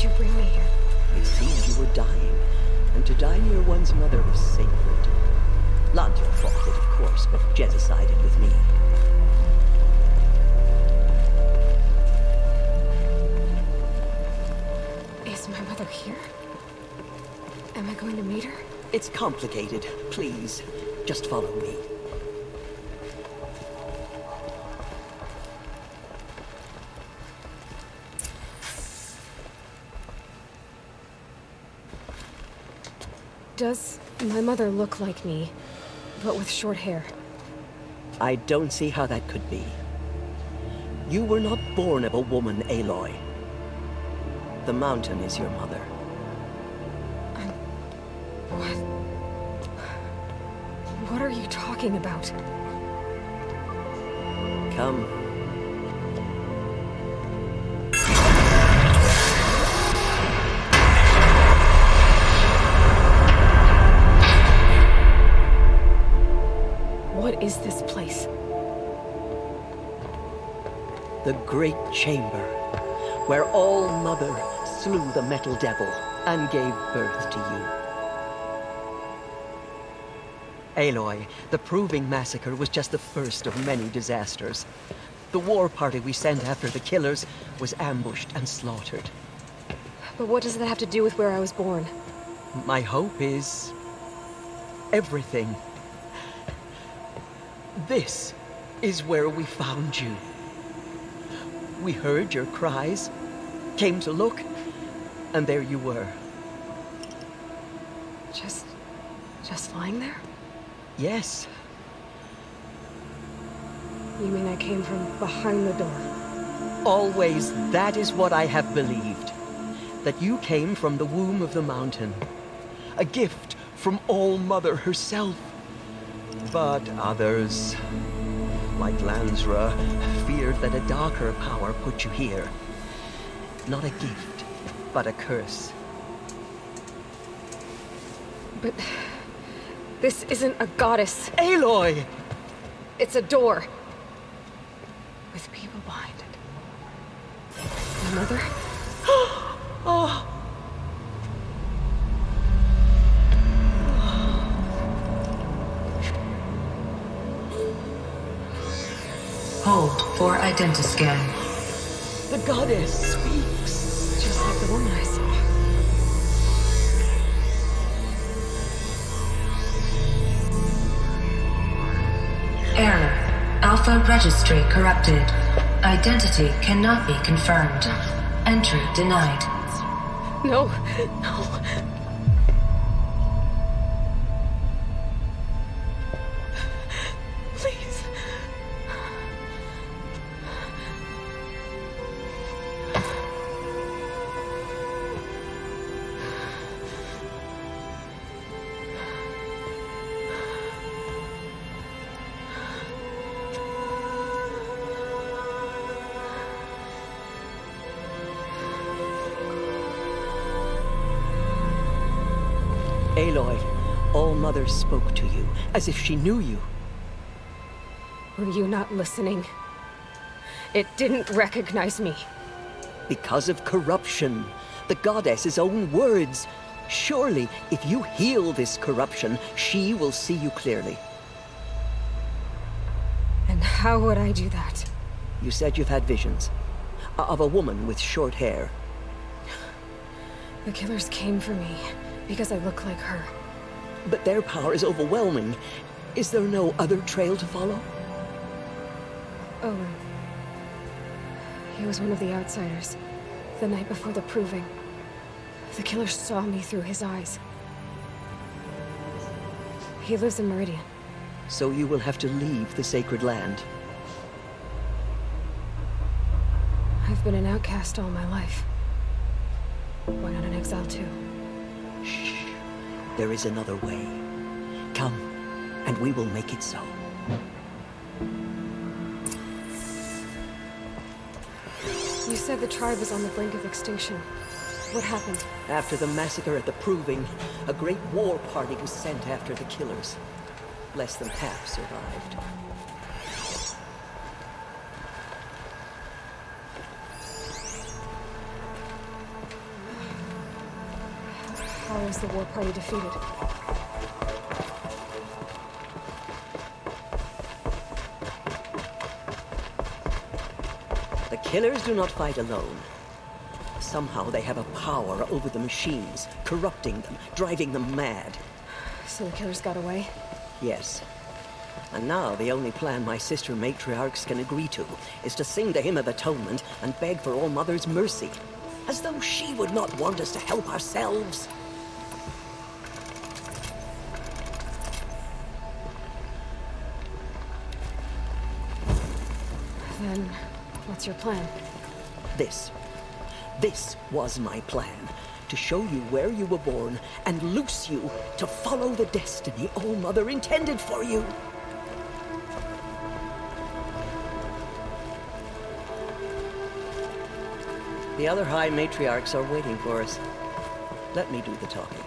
You bring me here. It seemed you were dying, and to die near one's mother was sacred. Lantia fought it, of course, but Jezza sided with me. Is my mother here? Am I going to meet her? It's complicated. Please, just follow me. Does my mother look like me, but with short hair? I don't see how that could be. You were not born of a woman, Aloy. The mountain is your mother. What? What are you talking about? Come. What is this place? The Great Chamber, where All-Mother slew the Metal Devil and gave birth to you. Aloy, the Proving Massacre was just the first of many disasters. The war party we sent after the killers was ambushed and slaughtered. But what does that have to do with where I was born? My hope is everything. This is where we found you. We heard your cries, came to look, and there you were. Just lying there? Yes. You mean I came from behind the door? Always, that is what I have believed. That you came from the womb of the mountain. A gift from All-Mother herself. But others, like Lansra, feared that a darker power put you here. Not a gift, but a curse. But this isn't a goddess. Aloy! It's a door. With people behind it. My mother? Oh! Hold for identiscan. The goddess speaks. Just like the woman I saw. Error. Alpha registry corrupted. Identity cannot be confirmed. Entry denied. No, no. Please. Aloy, All-Mother spoke to you, as if she knew you. Were you not listening? It didn't recognize me. Because of corruption. The goddess's own words. Surely, if you heal this corruption, she will see you clearly. And how would I do that? You said you've had visions. Of a woman with short hair. The killers came for me. Because I look like her. But their power is overwhelming. Is there no other trail to follow? Oh, he was one of the outsiders. The night before the Proving. The killer saw me through his eyes. He lives in Meridian. So you will have to leave the sacred land. I've been an outcast all my life. Why not an exile too? Shh. There is another way. Come, and we will make it so. You said the tribe was on the brink of extinction. What happened? After the massacre at the Proving, a great war party was sent after the killers. Less than half survived. How was the war party defeated? The killers do not fight alone. Somehow they have a power over the machines, corrupting them, driving them mad. So the killers got away? Yes. And now the only plan my sister matriarchs can agree to is to sing the Hymn of Atonement and beg for All-Mother's mercy. As though she would not want us to help ourselves. Then, what's your plan? This was my plan. To show you where you were born and loose you to follow the destiny All Mother intended for you. The other High Matriarchs are waiting for us. Let me do the talking.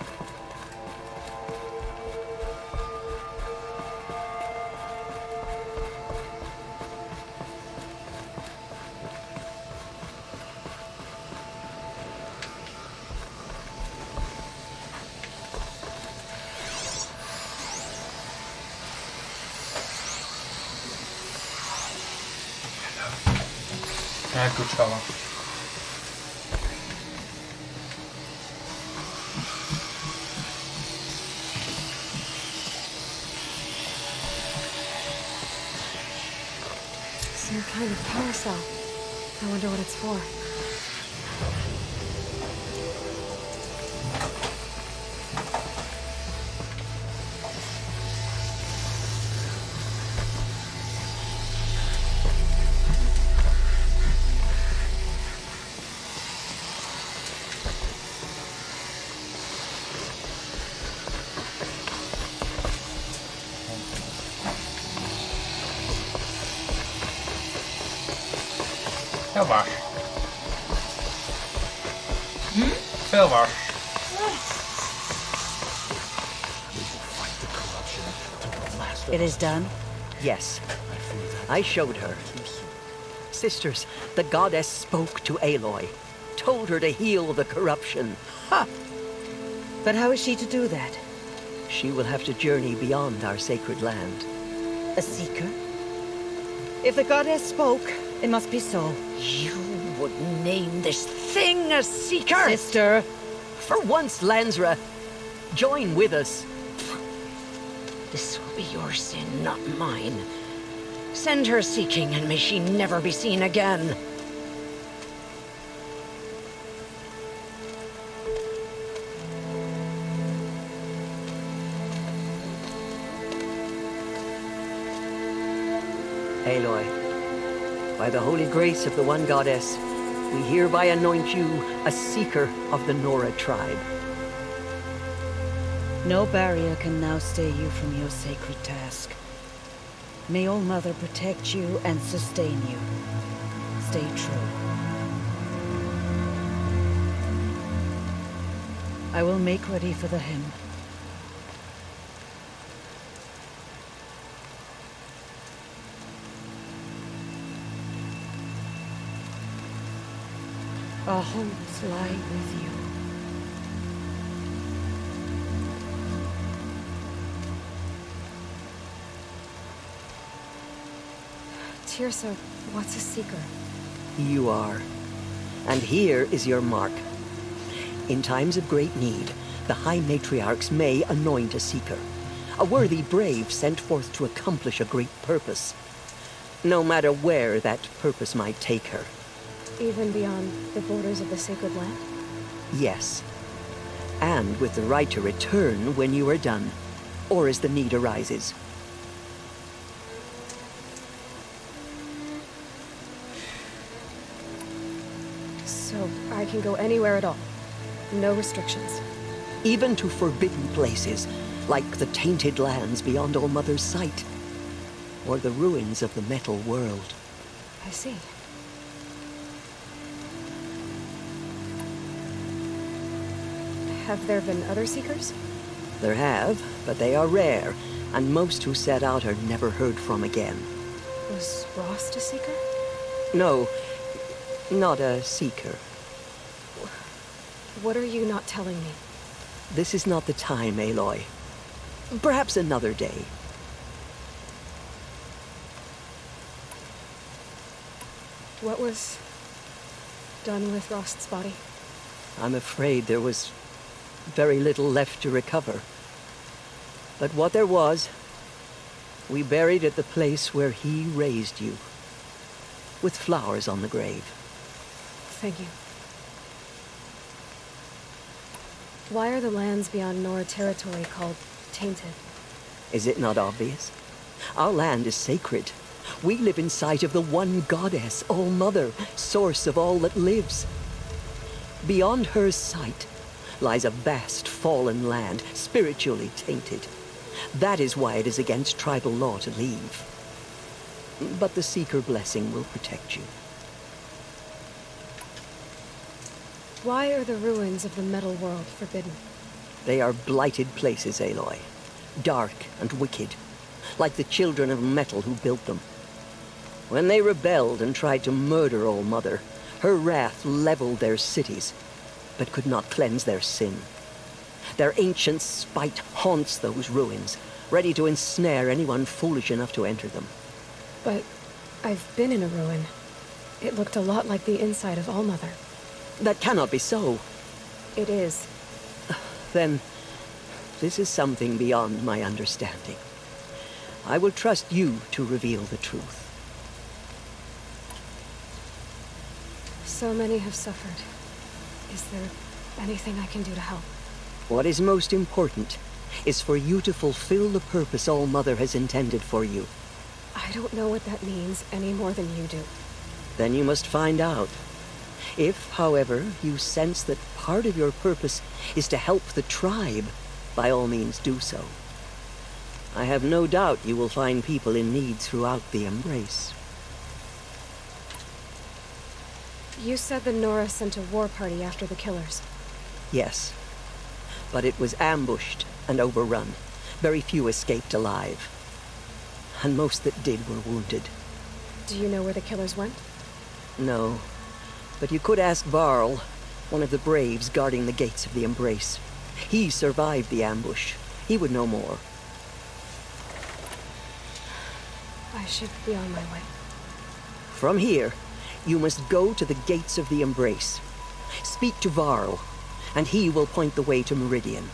Eccoci. Some kind of power cell. I wonder what it's for. Silver. Silver. It is done? Yes. I showed her. Sisters, the goddess spoke to Aloy. Told her to heal the corruption. Ha! But how is she to do that? She will have to journey beyond our sacred land. A seeker? If the goddess spoke, it must be so. You would name this thing a seeker? Sister! For once, Lansra, join with us. This will be your sin, not mine. Send her seeking, and may she never be seen again. Aloy, by the holy grace of the One Goddess, we hereby anoint you a seeker of the Nora tribe. No barrier can now stay you from your sacred task. May All Mother protect you and sustain you. Stay true. I will make ready for the hymn. Our homes lie with you. Tirsa, what's a seeker? You are. And here is your mark. In times of great need, the High Matriarchs may anoint a seeker. A worthy brave sent forth to accomplish a great purpose. No matter where that purpose might take her. Even beyond the borders of the sacred land? Yes. And with the right to return when you are done, or as the need arises. So I can go anywhere at all? No restrictions? Even to forbidden places, like the tainted lands beyond All Mother's sight. Or the ruins of the metal world. I see. Have there been other seekers? There have, but they are rare, and most who set out are never heard from again. Was Rost a seeker? No, not a seeker. What are you not telling me? This is not the time, Aloy. Perhaps another day. What was done with Rost's body? I'm afraid there was very little left to recover. But what there was, we buried at the place where he raised you, with flowers on the grave. Thank you. Why are the lands beyond Nora territory called tainted? Is it not obvious? Our land is sacred, We live in sight of the one goddess, All-Mother, source of all that lives. Beyond her sight lies a vast fallen land, spiritually tainted. That is why it is against tribal law to leave. But the Seeker blessing will protect you. Why are the ruins of the metal world forbidden? They are blighted places, Aloy. Dark and wicked, like the children of metal who built them. When they rebelled and tried to murder All-Mother, her wrath leveled their cities, but could not cleanse their sin. Their ancient spite haunts those ruins, ready to ensnare anyone foolish enough to enter them. But I've been in a ruin. It looked a lot like the inside of All-Mother. That cannot be so. It is. Then, this is something beyond my understanding. I will trust you to reveal the truth. So many have suffered. Is there anything I can do to help? What is most important is for you to fulfill the purpose All-Mother has intended for you. I don't know what that means any more than you do. Then you must find out. If, however, you sense that part of your purpose is to help the tribe, by all means do so. I have no doubt you will find people in need throughout the Embrace. You said the Nora sent a war party after the killers. Yes, but it was ambushed and overrun. Very few escaped alive. And most that did were wounded. Do you know where the killers went? No, but you could ask Varl, one of the braves guarding the gates of the Embrace. He survived the ambush. He would know more. I should be on my way. From here, you must go to the gates of the Embrace. Speak to Varl, and he will point the way to Meridian.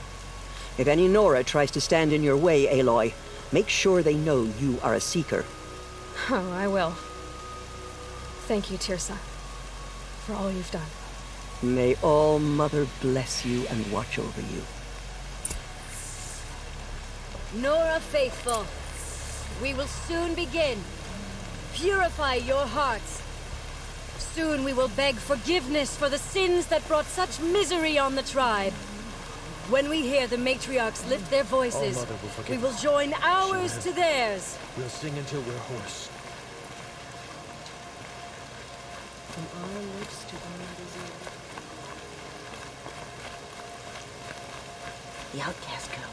If any Nora tries to stand in your way, Aloy, make sure they know you are a Seeker. Oh, I will. Thank you, Tirsa, for all you've done. May All-Mother bless you and watch over you. Nora Faithful, we will soon begin. Purify your hearts. Soon we will beg forgiveness for the sins that brought such misery on the tribe. When we hear the matriarchs lift their voices, we will join ours to theirs. We'll sing until we're hoarse. From our lips to All-Mother's ear. The outcast girl.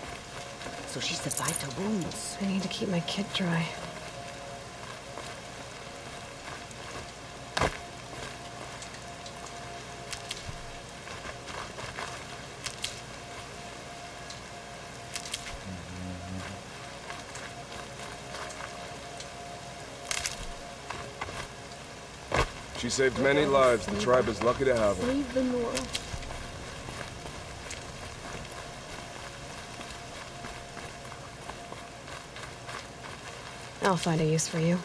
So she survived her wounds. I need to keep my kit dry. She saved many lives. The tribe is lucky to have her. Save the Nora. I'll find a use for you.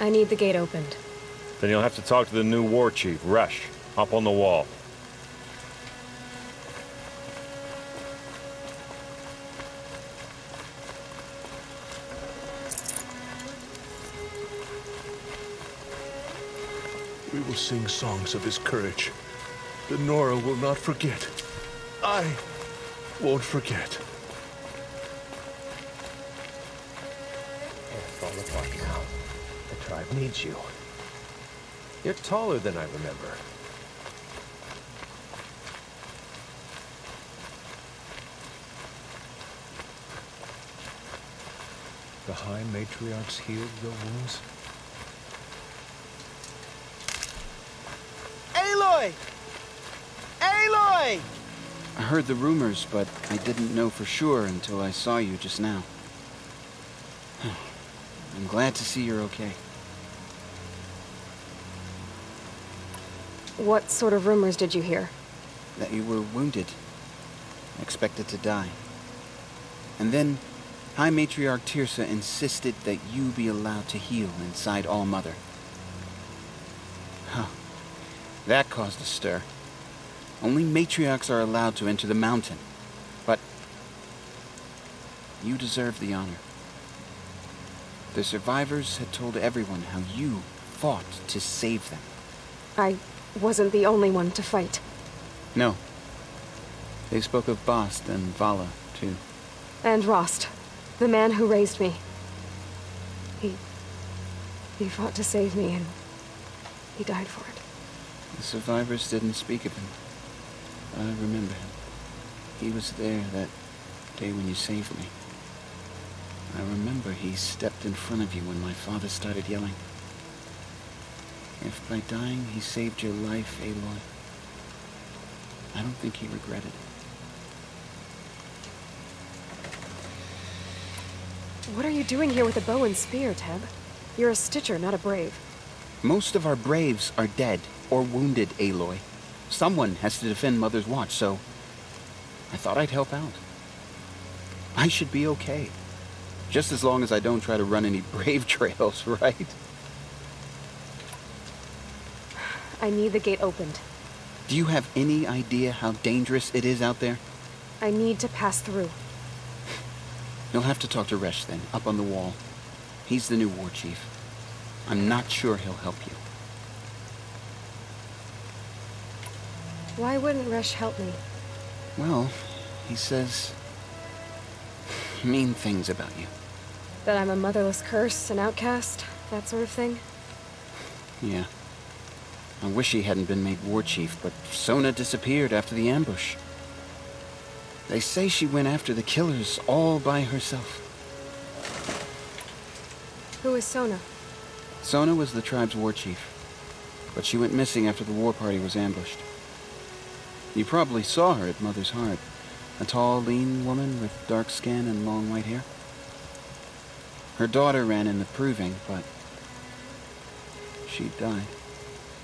I need the gate opened. Then you'll have to talk to the new war chief, Resh. Up on the wall. We will sing songs of his courage. The Nora will not forget. I won't forget. Can't fall apart now. The tribe needs you. You're taller than I remember. The High Matriarchs healed your wounds? Aloy! Aloy! okay? I heard the rumors, but I didn't know for sure until I saw you just now. I'm glad to see you're okay. What sort of rumors did you hear? That you were wounded. Expected to die. And then, High Matriarch Tirsa insisted that you be allowed to heal inside All Mother. Huh. That caused a stir. Only matriarchs are allowed to enter the mountain. But you deserve the honor. The survivors had told everyone how you fought to save them. I wasn't the only one to fight. No. They spoke of Bast and Vala, too. And Rost, the man who raised me. He fought to save me, and he died for it. The survivors didn't speak of him. I remember him. He was there that day when you saved me. I remember he stepped in front of you when my father started yelling. If by dying he saved your life, Aloy, I don't think he regretted it. What are you doing here with a bow and spear, Teb? You're a Stitcher, not a Brave. Most of our Braves are dead or wounded, Aloy. Someone has to defend Mother's Watch, so I thought I'd help out. I should be okay. Just as long as I don't try to run any Brave trails, right? I need the gate opened. Do you have any idea how dangerous it is out there? I need to pass through. You'll have to talk to Resh then, up on the wall. He's the new war chief. I'm not sure he'll help you. Why wouldn't Resh help me? Well, he says mean things about you. That I'm a motherless curse, an outcast, that sort of thing? Yeah. I wish he hadn't been made war chief, but Sona disappeared after the ambush. They say she went after the killers all by herself. Who is Sona? Sona was the tribe's war chief, but she went missing after the war party was ambushed. You probably saw her at Mother's Heart. A tall, lean woman with dark skin and long white hair. Her daughter ran in the proving, but she died.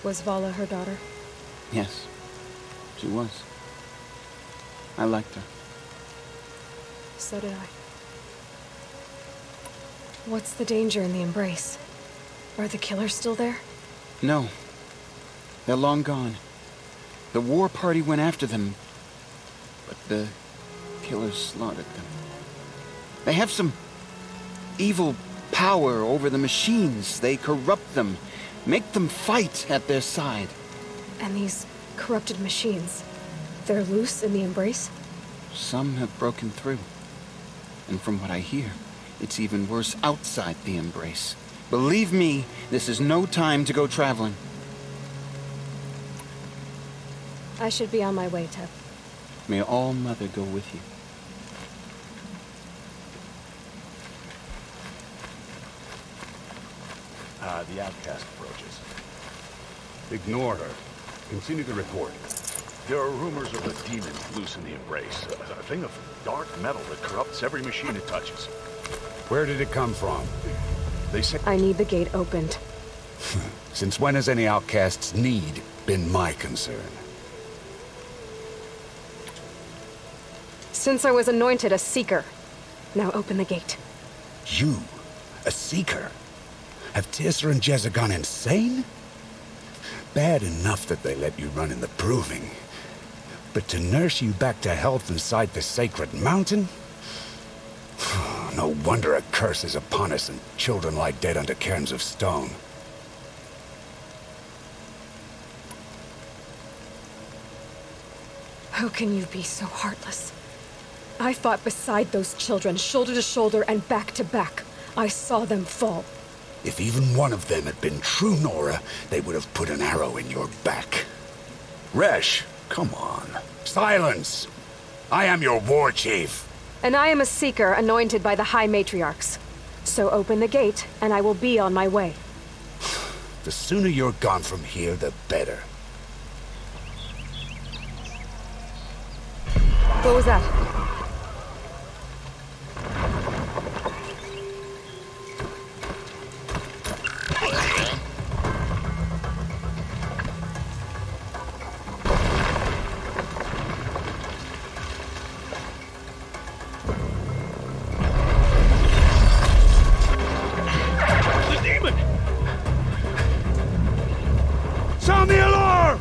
Was Vala her daughter? Yes, she was. I liked her. So did I. What's the danger in the embrace? Are the killers still there? No. They're long gone. The war party went after them, but the killers slaughtered them. They have some evil power over the machines. They corrupt them, make them fight at their side. And these corrupted machines, they're loose in the embrace? Some have broken through. And from what I hear, it's even worse outside the embrace. Believe me, this is no time to go traveling. I should be on my way, Teb. May All Mother go with you. The outcast approaches. Ignore her. Continue the report. There are rumors of a demon loose in the embrace. A thing of dark metal that corrupts every machine it touches. Where did it come from? They say... I need the gate opened. Since when has any outcast's need been my concern? Since I was anointed a Seeker. Now open the gate. You? A Seeker? Have Tirsa and Jezza gone insane? Bad enough that they let you run in the proving. But to nurse you back to health inside the sacred mountain? No wonder a curse is upon us and children lie dead under cairns of stone. How can you be so heartless? I fought beside those children, shoulder to shoulder and back to back. I saw them fall. If even one of them had been true Nora, they would have put an arrow in your back. Resh, come on. Silence! I am your war chief. And I am a Seeker anointed by the High Matriarchs. So open the gate, and I will be on my way. The sooner you're gone from here, the better. What was that? The demon! Sound the alarm!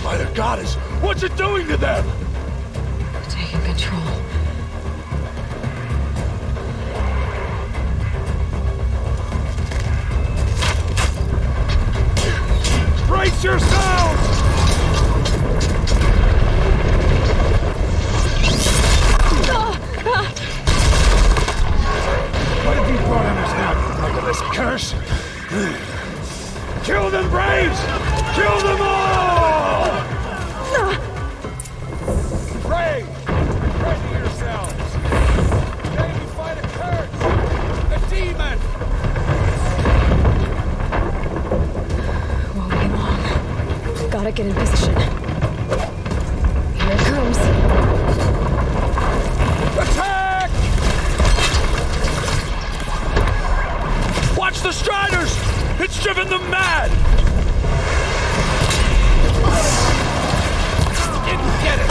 By the goddess, what's it doing to them? Taking control. Brace yourselves! What have you brought on us now, you motherless curse? Kill them, Braves! Kill them all! Pray! Pray to yourselves! Today we fight a curse! A demon! Won't be long. Gotta get in position. Here it comes. Attack! Watch the Striders! It's driven them mad! Didn't get it!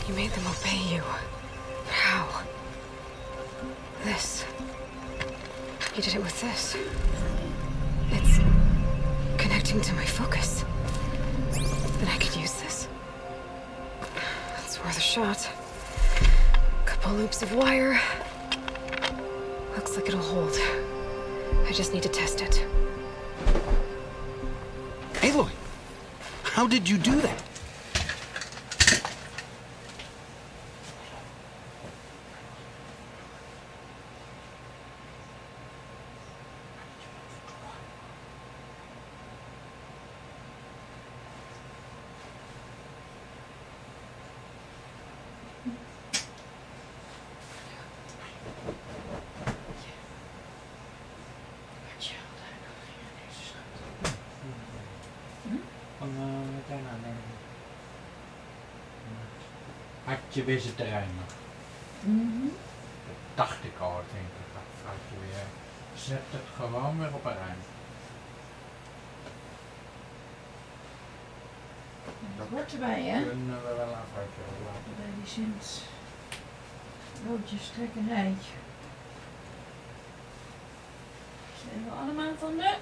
You made them obey you. How? This. You did it with this. It's connecting to my focus. Then I could use this. It's worth a shot. Couple loops of wire. Looks like it'll hold. I just need to test it. Aloy, how did you do that? Had je weer zijn terrein nog? Dat dacht ik al, denk ik. Dat had je weer. Zet het gewoon weer op een rij. Dat wordt erbij, hè? Kunnen we wel afhouden. Bij die Sint roodjes trekkerij. Zijn we allemaal van de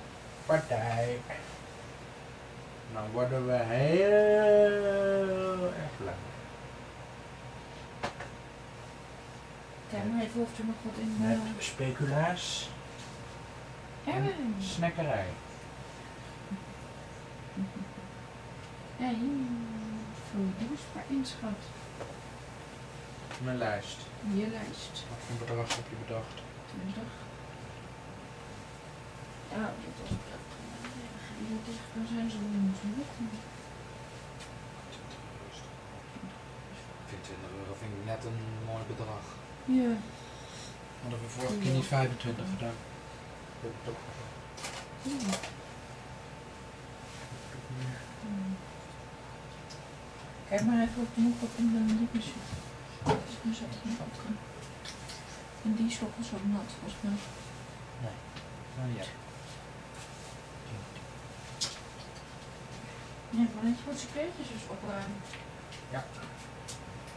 partij. Nou worden we heel erg blij. Kijk maar even of er nog wat in met speculaas en snackerij. Hey, doe maar inschat. Mijn lijst. Je lijst. Wat voor bedrag heb je bedacht? 20. Ja, dat was prettig. Heel dicht, dan zijn ze wel moeten lukken. Ik vind 20 euro vind ik net een mooi bedrag. Ja. Hadden we vorige keer niet 25 gedaan. Dat heb ik ook gedaan. Kijk maar even of er nog wat in de diepe zit. Dus nu zat er niet op. En die sok is ook nat, volgens mij. Nee. Nou ja. Ja, maar net je moet zijn kleedjes dus opruimen. Ja.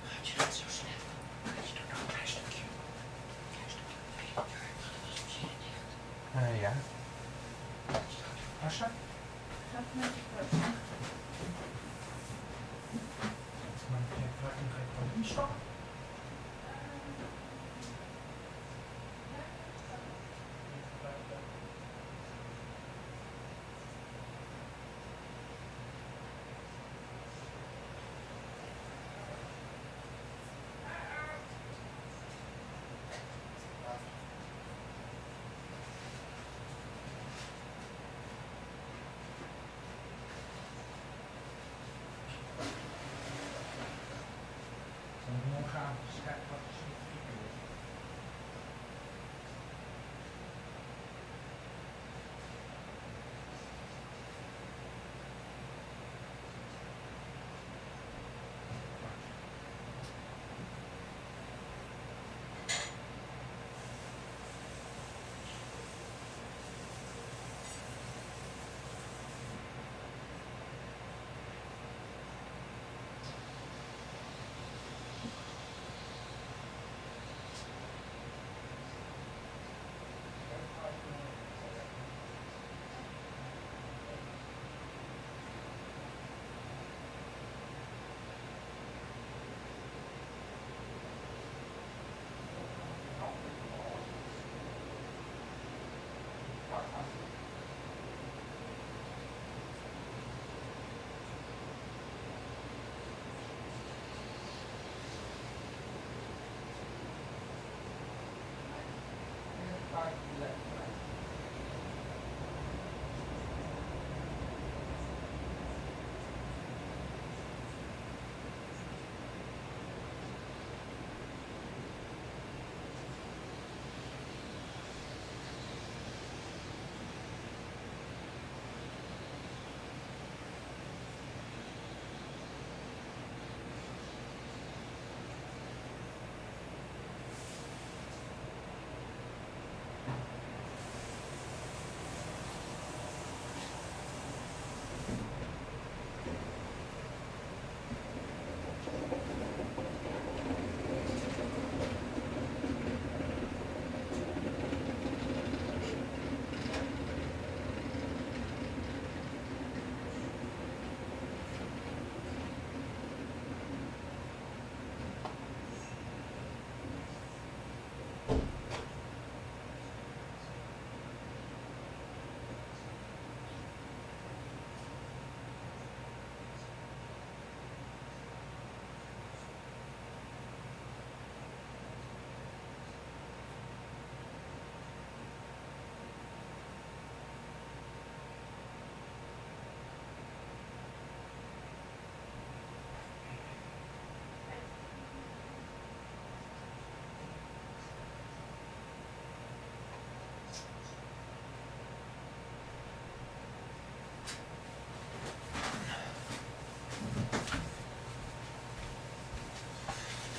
Gaat je dat zo snel? Je doet nog een klein stukje. Ja. Passen? Gaat het met je passen? Dan krijg ik wat in stok.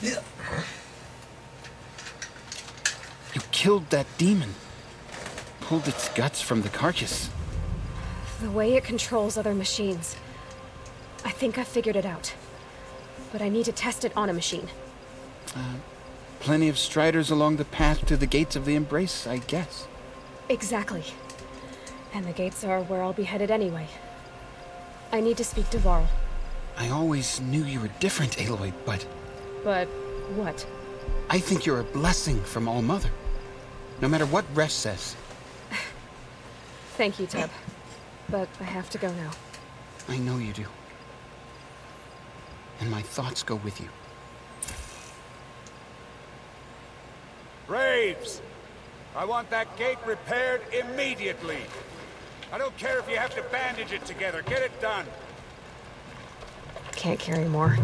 You killed that demon. Pulled its guts from the carcass. The way it controls other machines. I think I figured it out. But I need to test it on a machine. Plenty of striders along the path to the gates of the Embrace, I guess. Exactly. And the gates are where I'll be headed anyway. I need to speak to Varl. I always knew you were different, Aloy, but... But what? I think you're a blessing from All Mother. No matter what Resh says. Thank you, Teb. But I have to go now. I know you do. And my thoughts go with you. Braves! I want that gate repaired immediately. I don't care if you have to bandage it together. Get it done. Can't carry more.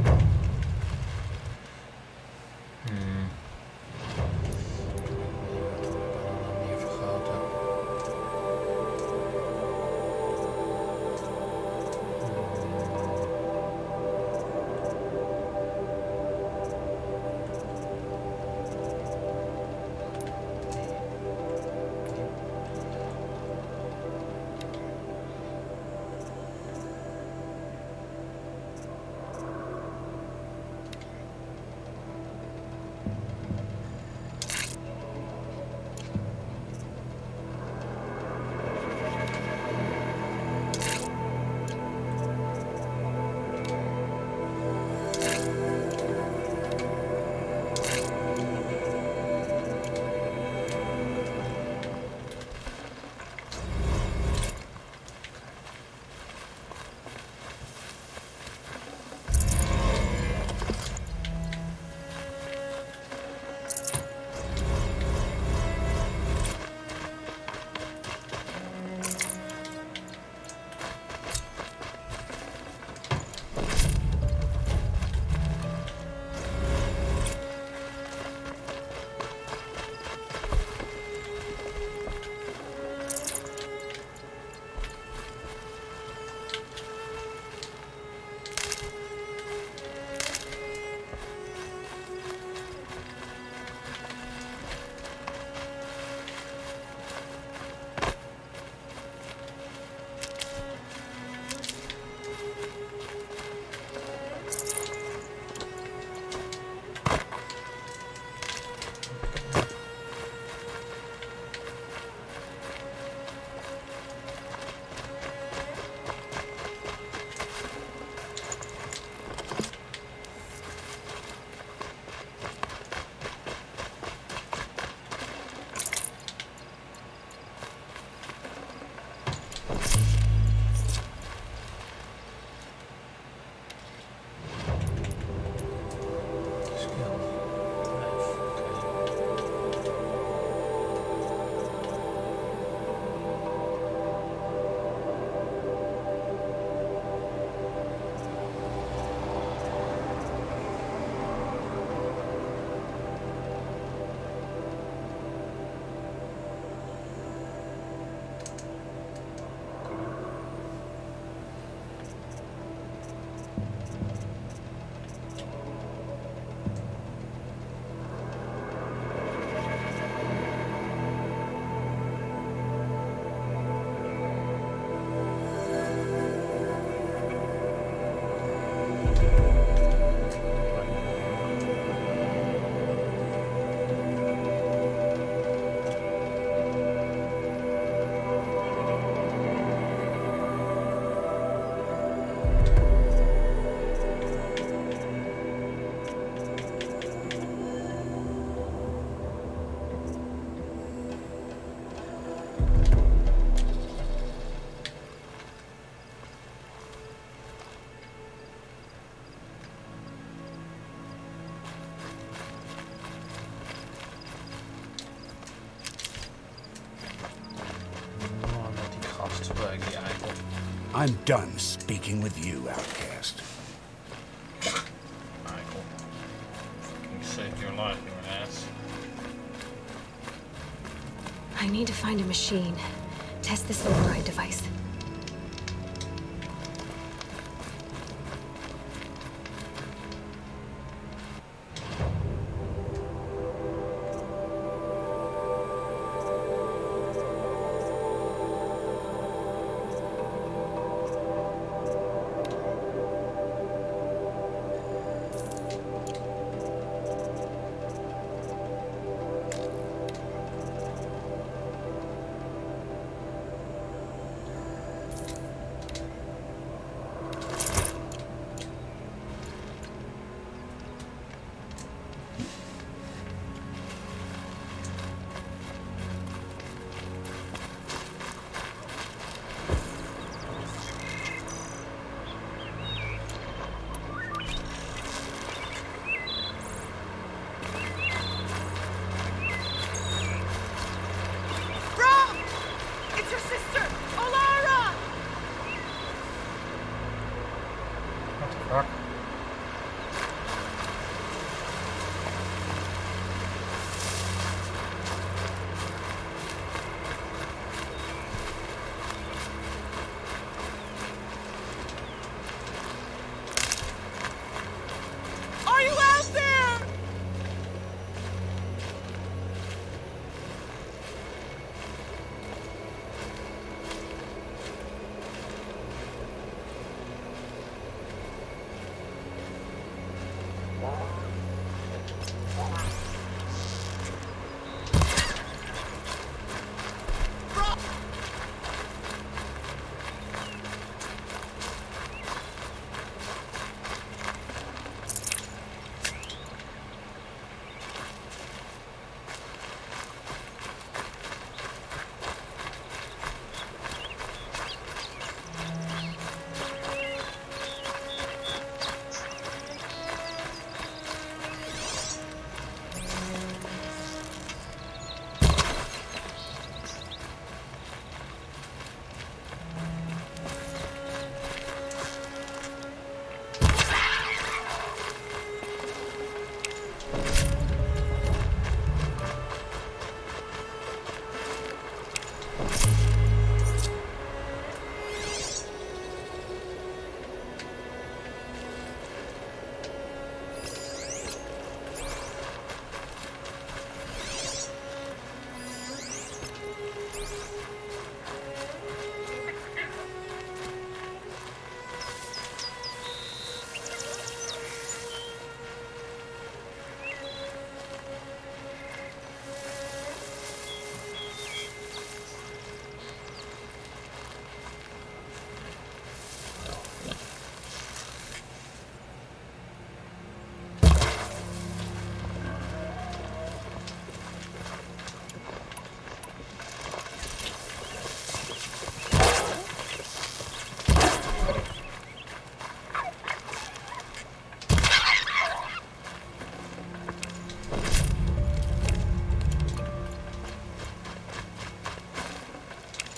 I'm done speaking with you, outcast. Michael. You saved your life, you ass. I need to find a machine. Test this override device.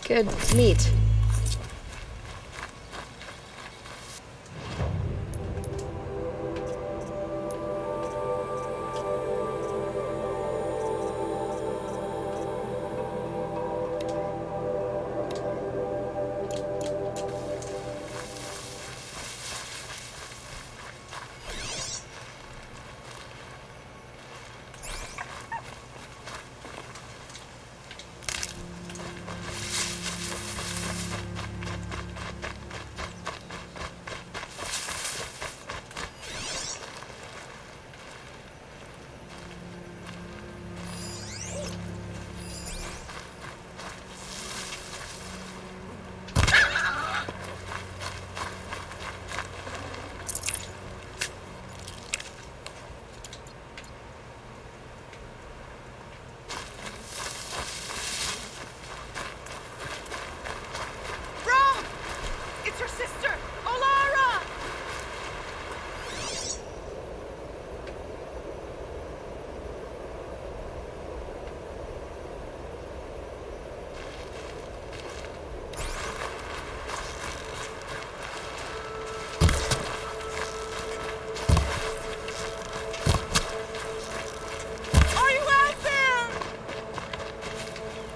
Good meat.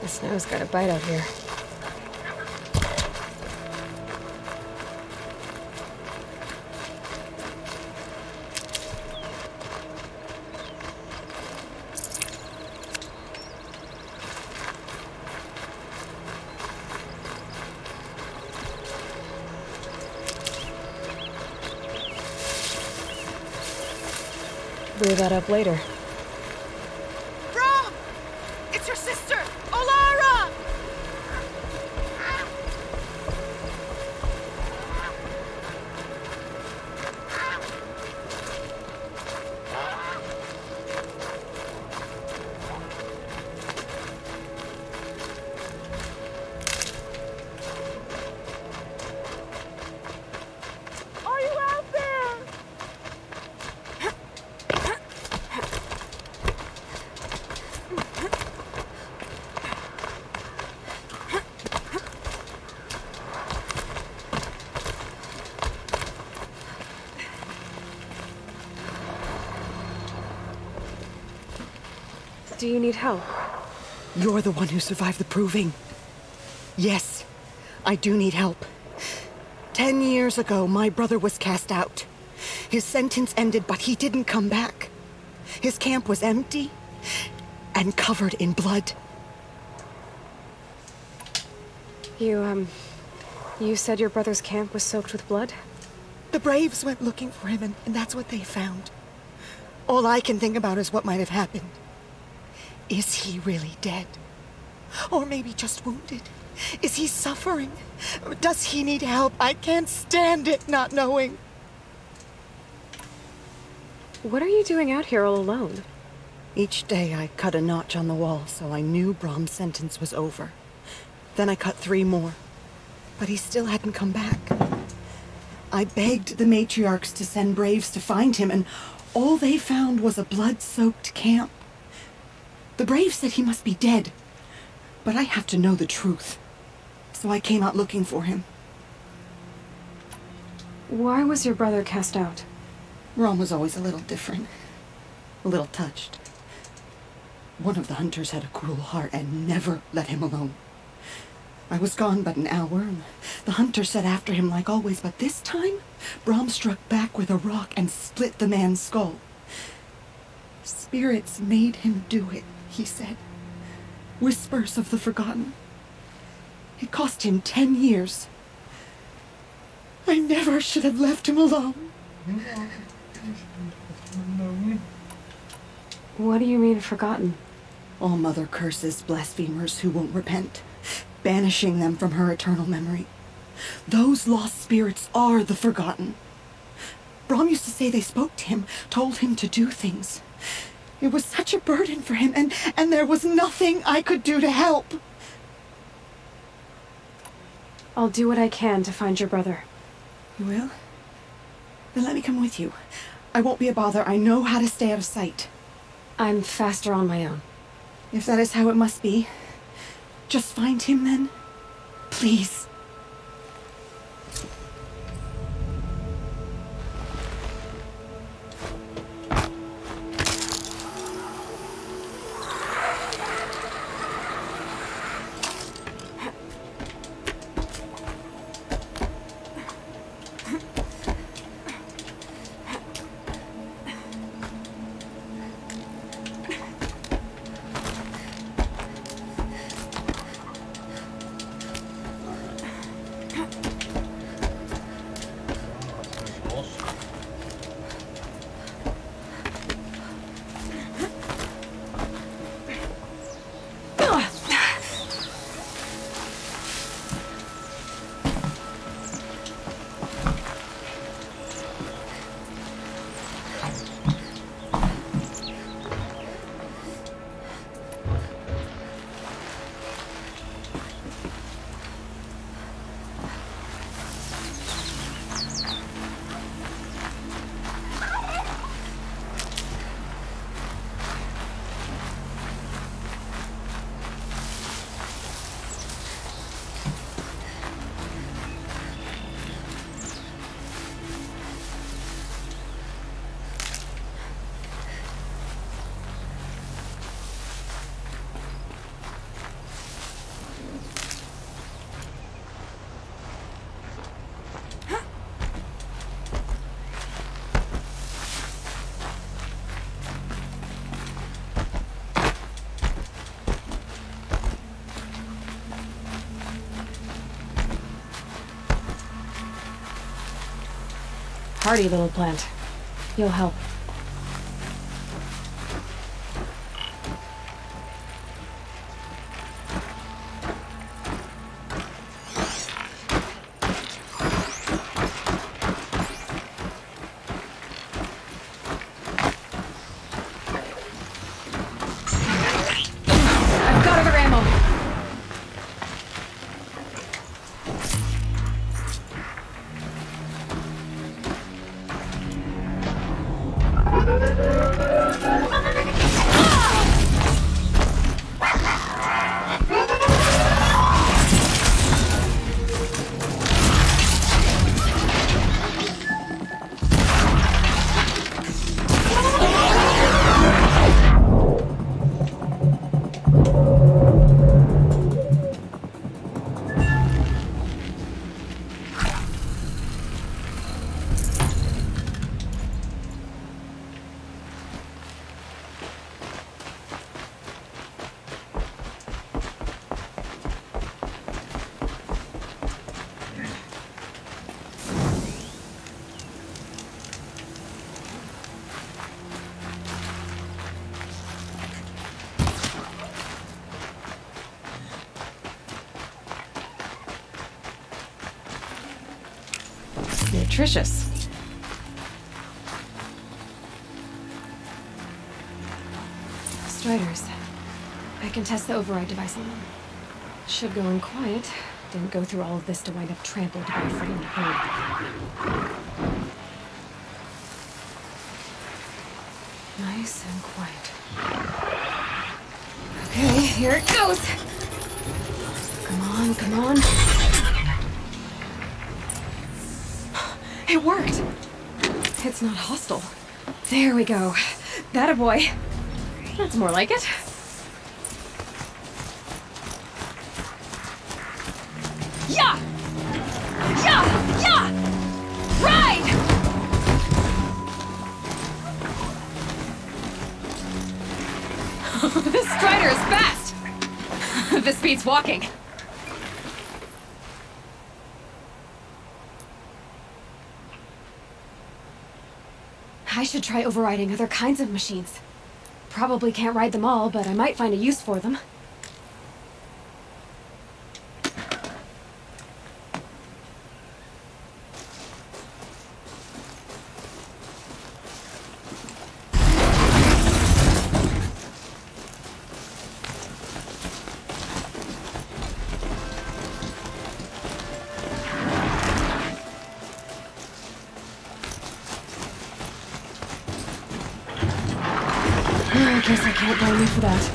The snow's got a bite out here. Brew that up later. Brom! It's your sister, Olara! Are you out there? Do you need help? You're the one who survived the proving. Yes, I do need help. 10 years ago, my brother was cast out. His sentence ended, but he didn't come back. His camp was empty and covered in blood. You said your brother's camp was soaked with blood? The Braves went looking for him, and that's what they found. All I can think about is what might have happened. Is he really dead? Or maybe just wounded? Is he suffering? Does he need help? I can't stand it not knowing. What are you doing out here all alone? Each day I cut a notch on the wall so I knew Brom's sentence was over. Then I cut 3 more. But he still hadn't come back. I begged the matriarchs to send braves to find him, and all they found was a blood-soaked camp. The braves said he must be dead, but I have to know the truth. So I came out looking for him. Why was your brother cast out? Brom was always a little different. A little touched. One of the hunters had a cruel heart and never let him alone. I was gone but an hour, and the hunter set after him like always, but this time, Brom struck back with a rock and split the man's skull. Spirits made him do it, he said. Whispers of the forgotten. It cost him 10 years. I never should have left him alone. What do you mean, forgotten? All mother curses blasphemers who won't repent, banishing them from her eternal memory. Those lost spirits are the forgotten. Brom used to say they spoke to him, told him to do things. It was such a burden for him, and there was nothing I could do to help. I'll do what I can to find your brother. You will? Then let me come with you. I won't be a bother. I know how to stay out of sight. I'm faster on my own. If that is how it must be, just find him then. Please. Hardy little plant. You'll help. I've got other ammo. nutritious. Striders. I can test the override device on them. Should go in quiet. Didn't go through all of this to wind up trampled by a friggin' herd. Nice and quiet. Okay, here it goes! Come on, come on. It worked! It's not hostile. There we go. That a boy. That's more like it. Yeah! Yeah! Yeah! Ride! This Strider is fast! This beats walking. I should try overriding other kinds of machines. Probably can't ride them all, but I might find a use for them. I guess I can't blame you for that.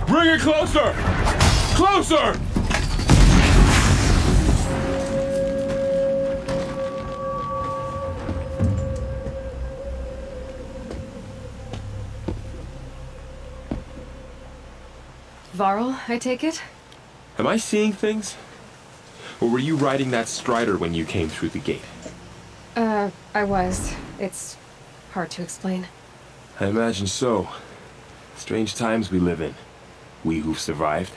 Bring it closer! Closer! Varl, I take it? Am I seeing things? Or were you riding that Strider when you came through the gate? I was. It's hard to explain. I imagine so. Strange times we live in. We who've survived.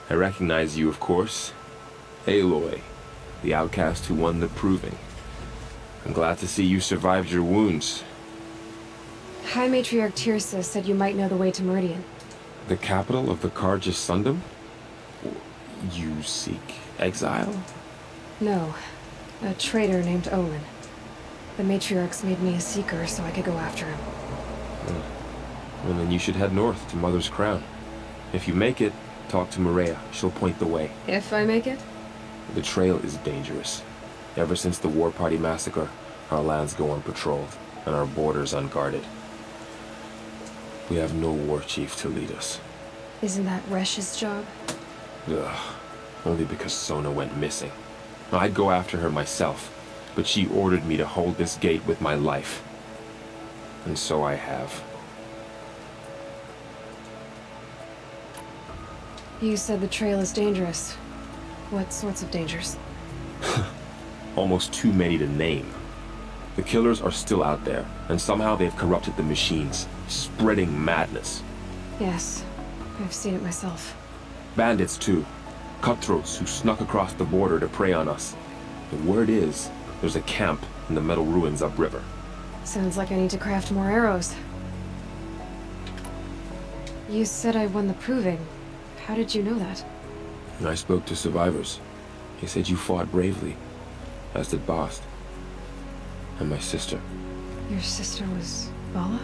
I recognize you, of course. Aloy, the outcast who won the proving. I'm glad to see you survived your wounds. High Matriarch Tirsa said you might know the way to Meridian. The capital of the Carja Sundom? You seek exile? No. A traitor named Olin. The matriarchs made me a seeker so I could go after him. Well, then you should head north to Mother's Crown. If you make it, talk to Maria. She'll point the way. If I make it? The trail is dangerous. Ever since the War Party massacre, our lands go unpatrolled, and our borders unguarded. We have no war chief to lead us. Isn't that Resh's job? Ugh. Only because Sona went missing. I'd go after her myself, but she ordered me to hold this gate with my life. And so I have. You said the trail is dangerous. What sorts of dangers? Almost too many to name. The killers are still out there, and somehow they've corrupted the machines, spreading madness. Yes, I've seen it myself. Bandits, too. Cutthroats who snuck across the border to prey on us. The word is, there's a camp in the metal ruins upriver. Sounds like I need to craft more arrows. You said I won the proving. How did you know that? I spoke to survivors. They said you fought bravely, as did Bast. And my sister. Your sister was Bala?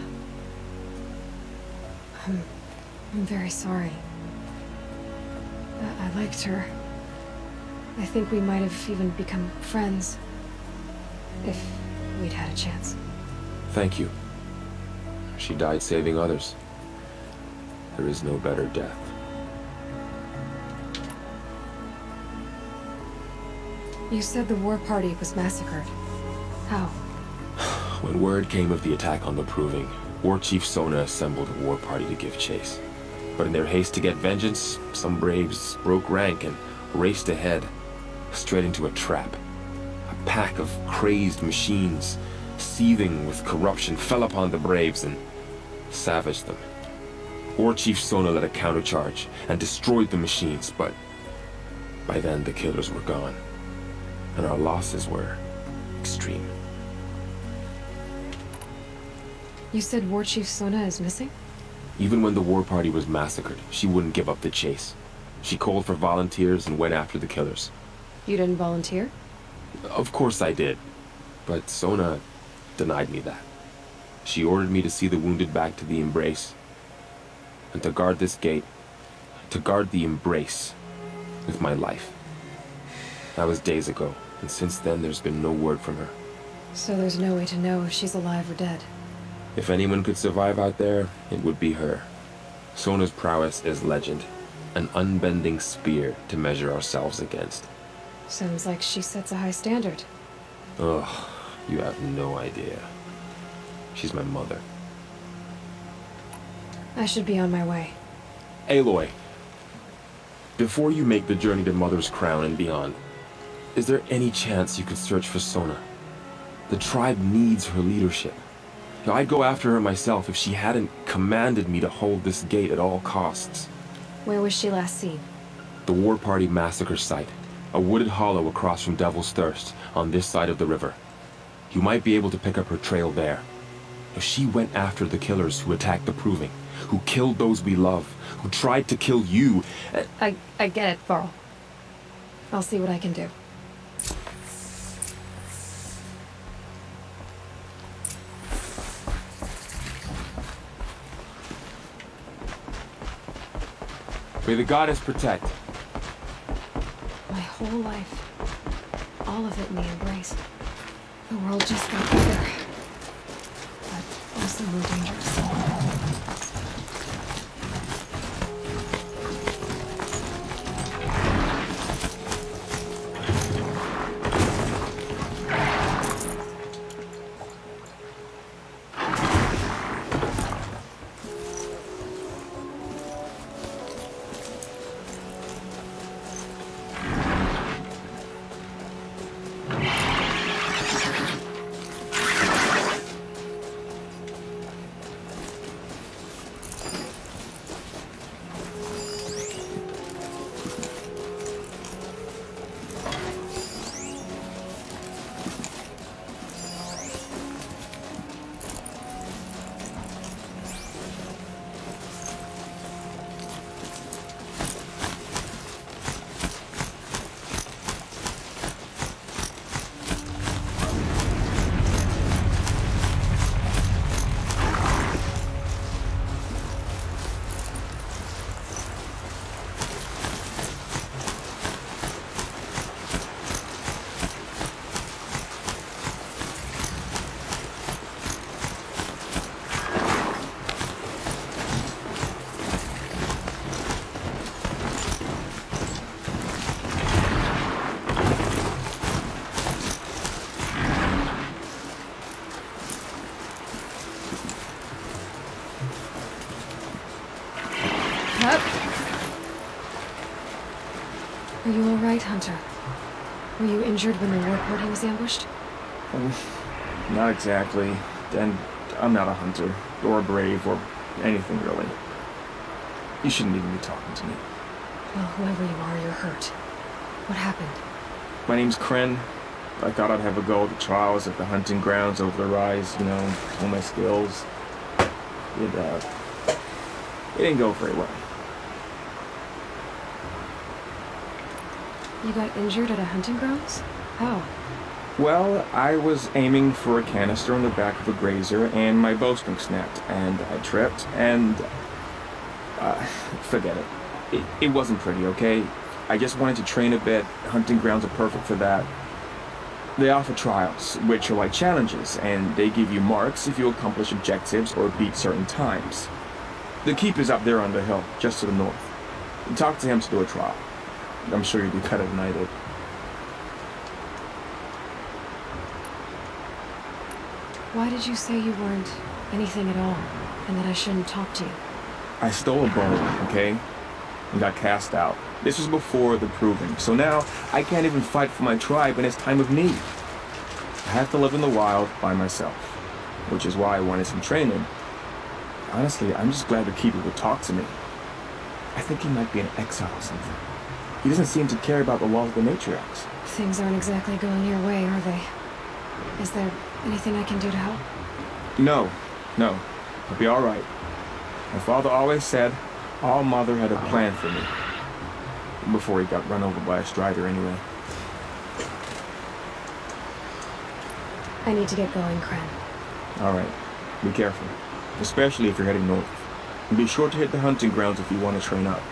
I'm very sorry. I liked her. I think we might have even become friends. If we'd had a chance. Thank you. She died saving others. There is no better death. You said the war party was massacred. How? When word came of the attack on the Proving, War Chief Sona assembled a war party to give chase. But in their haste to get vengeance, some braves broke rank and raced ahead, straight into a trap. A pack of crazed machines, seething with corruption, fell upon the braves and savaged them. War Chief Sona led a countercharge and destroyed the machines, but by then the killers were gone, and our losses were extreme. You said War Chief Sona is missing? Even when the war party was massacred, she wouldn't give up the chase. She called for volunteers and went after the killers. You didn't volunteer? Of course I did, but Sona denied me that. She ordered me to see the wounded back to the Embrace, and to guard this gate, to guard the Embrace with my life. That was days ago, and since then there's been no word from her. So there's no way to know if she's alive or dead. If anyone could survive out there, it would be her. Sona's prowess is legend, an unbending spear to measure ourselves against. Sounds like she sets a high standard. Ugh, you have no idea. She's my mother. I should be on my way. Aloy, before you make the journey to Mother's Crown and beyond, is there any chance you could search for Sona? The tribe needs her leadership. I'd go after her myself if she hadn't commanded me to hold this gate at all costs. Where was she last seen? The War Party massacre site. A wooded hollow across from Devil's Thirst, on this side of the river. You might be able to pick up her trail there. She went after the killers who attacked the Proving, who killed those we love, who tried to kill you. I get it, Varl. I'll see what I can do. May the goddess protect. My whole life. All of it in the Embrace. The world just got bigger. But also more dangerous. right, Hunter. Were you injured when the war party was ambushed? Not exactly. And I'm not a hunter, or a brave, or anything really. You shouldn't even be talking to me. Well, whoever you are, you're hurt. What happened? My name's Kren. I thought I'd have a go at the trials at the hunting grounds over the rise, you know, hone my skills. It didn't go very well. You got injured at a hunting grounds? How? Well, I was aiming for a canister on the back of a grazer, and my bowstring snapped, and I tripped, and... forget it. It wasn't pretty, okay? I just wanted to train a bit. Hunting grounds are perfect for that. They offer trials, which are like challenges, and they give you marks if you accomplish objectives or beat certain times. The keep is up there on the hill, just to the north. Talk to him to do a trial. I'm sure you'd be better than I did. Why did you say you weren't anything at all, and that I shouldn't talk to you? I stole a bow, okay? And got cast out. This was before the proving, so now I can't even fight for my tribe in its time of need. I have to live in the wild by myself, which is why I wanted some training. Honestly, I'm just glad the keeper would talk to me. I think he might be in exile or something. He doesn't seem to care about the laws of the matriarchs. Things aren't exactly going your way, are they? Is there anything I can do to help? No. I'll be all right. My father always said All Mother had a plan for me. Before he got run over by a strider anyway. I need to get going, Kren. All right. Be careful. Especially if you're heading north. And be sure to hit the hunting grounds if you want to train up.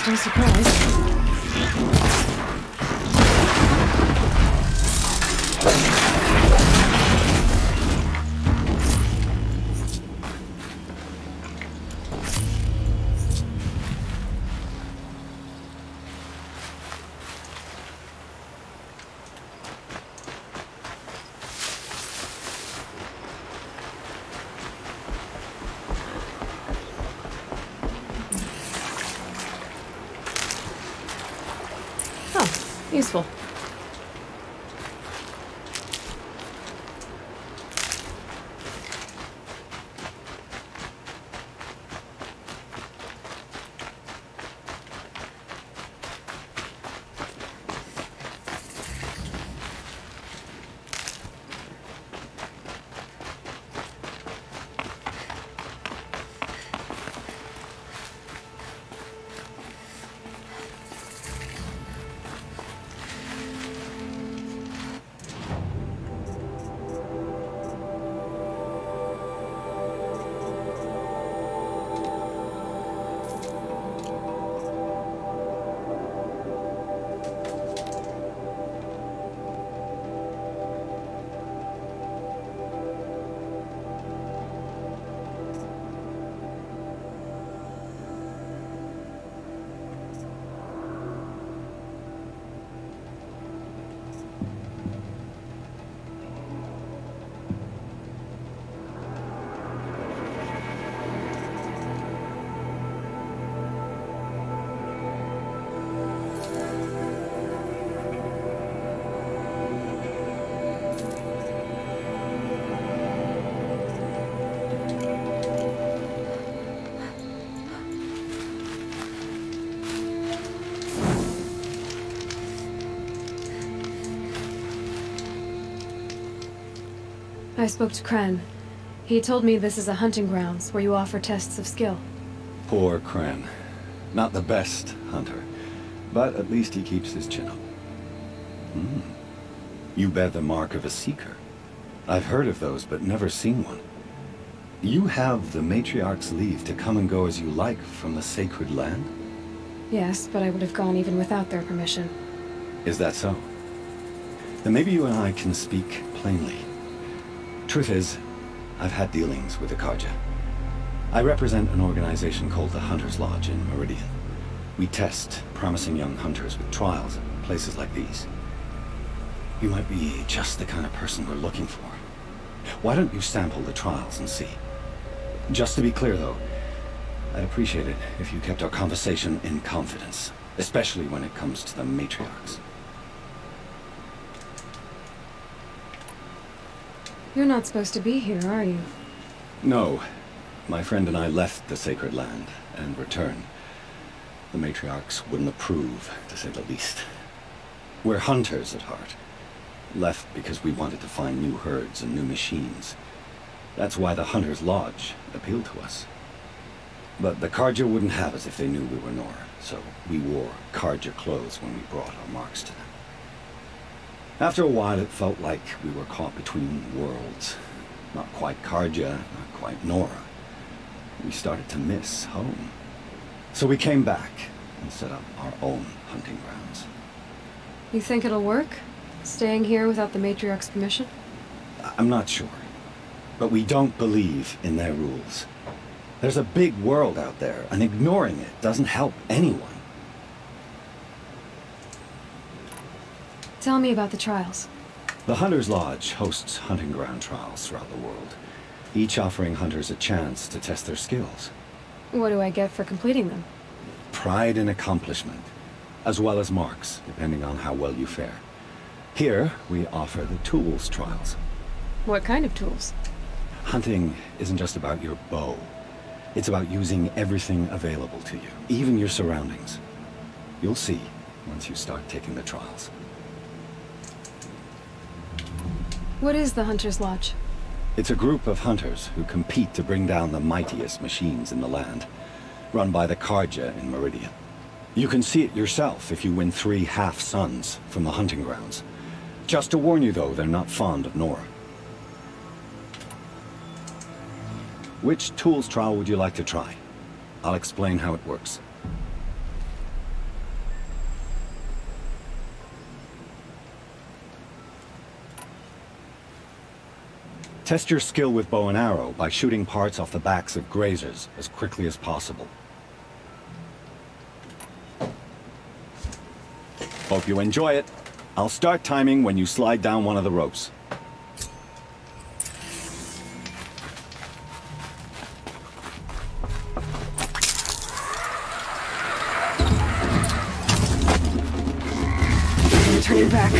No surprise. Useful. I spoke to Kren. He told me this is a hunting grounds where you offer tests of skill. Poor Kren. Not the best hunter, but at least he keeps his chin up. You bear the mark of a seeker. I've heard of those, but never seen one. You have the Matriarch's leave to come and go as you like from the sacred land? Yes, but I would have gone even without their permission. Is that so? Then maybe you and I can speak plainly. Truth is, I've had dealings with the Carja. I represent an organization called the Hunter's Lodge in Meridian. We test promising young hunters with trials at places like these. You might be just the kind of person we're looking for. Why don't you sample the trials and see? Just to be clear, though, I'd appreciate it if you kept our conversation in confidence, especially when it comes to the matriarchs. You're not supposed to be here, are you? No. My friend and I left the sacred land and returned. The matriarchs wouldn't approve, to say the least. We're hunters at heart. Left because we wanted to find new herds and new machines. That's why the Hunter's Lodge appealed to us. But the Carja wouldn't have us if they knew we were Nora, so we wore Carja clothes when we brought our marks to them. After a while, it felt like we were caught between worlds. Not quite Carja, not quite Nora. We started to miss home. So we came back and set up our own hunting grounds. You think it'll work? Staying here without the Matriarch's permission? I'm not sure. But we don't believe in their rules. There's a big world out there, and ignoring it doesn't help anyone. Tell me about the trials. The Hunter's Lodge hosts hunting ground trials throughout the world, each offering hunters a chance to test their skills. What do I get for completing them? Pride in accomplishment, as well as marks, depending on how well you fare. Here, we offer the tools trials. What kind of tools? Hunting isn't just about your bow. It's about using everything available to you, even your surroundings. You'll see once you start taking the trials. What is the Hunter's Lodge? It's a group of hunters who compete to bring down the mightiest machines in the land, run by the Carja in Meridian. You can see it yourself if you win 3 half-suns from the hunting grounds. Just to warn you, though, they're not fond of Nora. Which tools trial would you like to try? I'll explain how it works. Test your skill with bow and arrow by shooting parts off the backs of grazers as quickly as possible. Hope you enjoy it. I'll start timing when you slide down one of the ropes. Turn your back.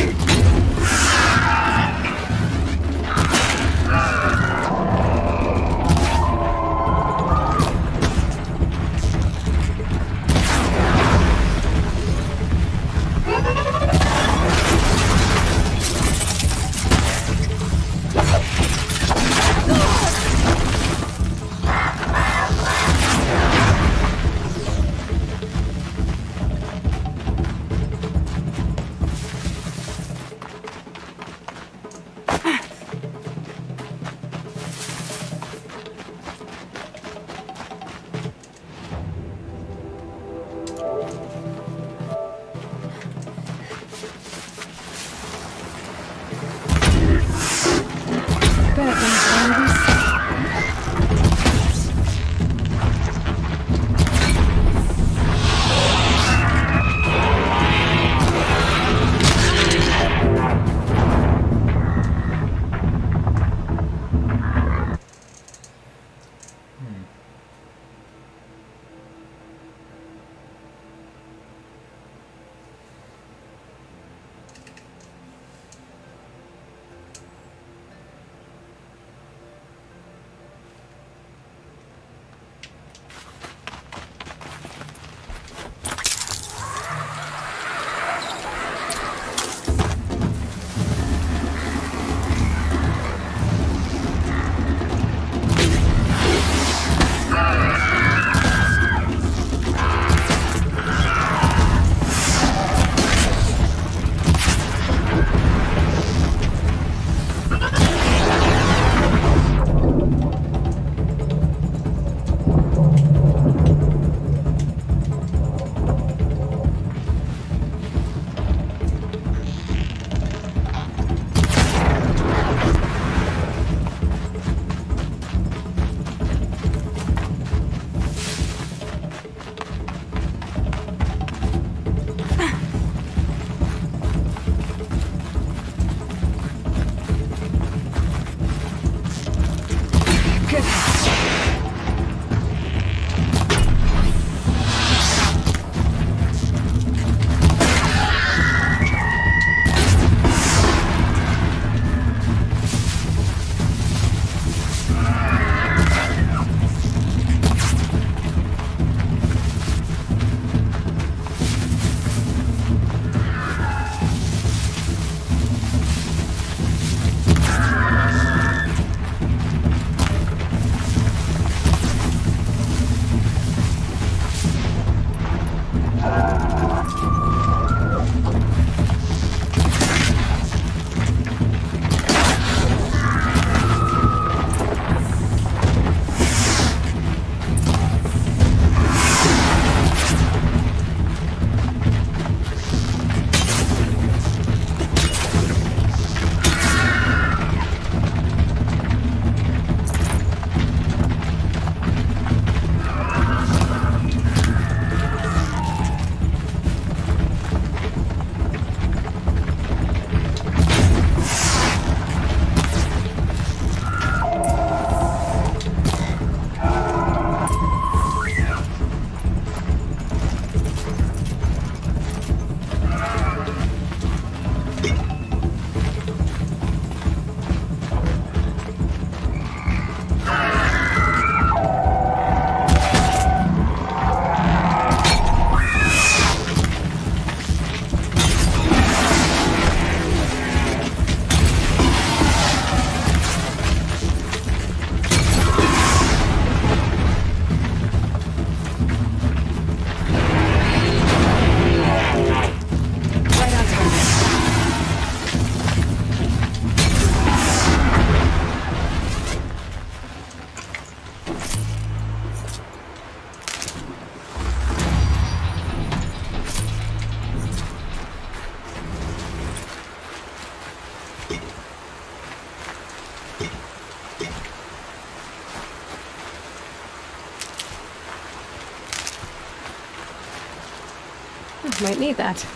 Might need that.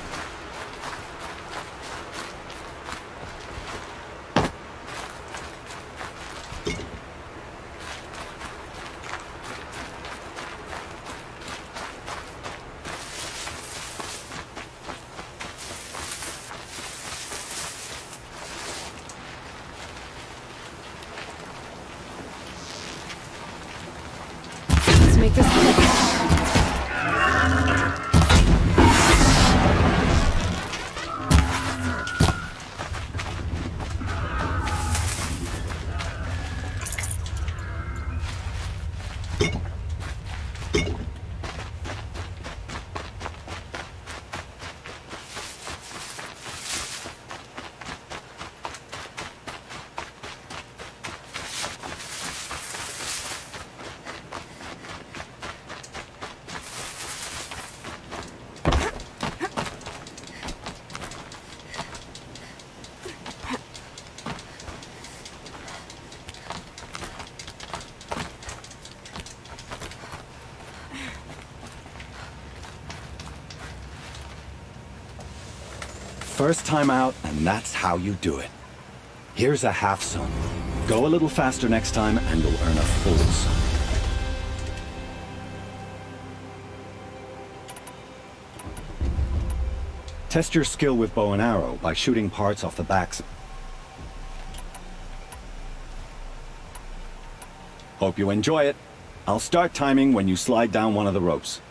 Let's make this quick. First time out, and that's how you do it. Here's a half sun. Go a little faster next time, and you'll earn a full sun. Test your skill with bow and arrow by shooting parts off the backs. Hope you enjoy it. I'll start timing when you slide down one of the ropes.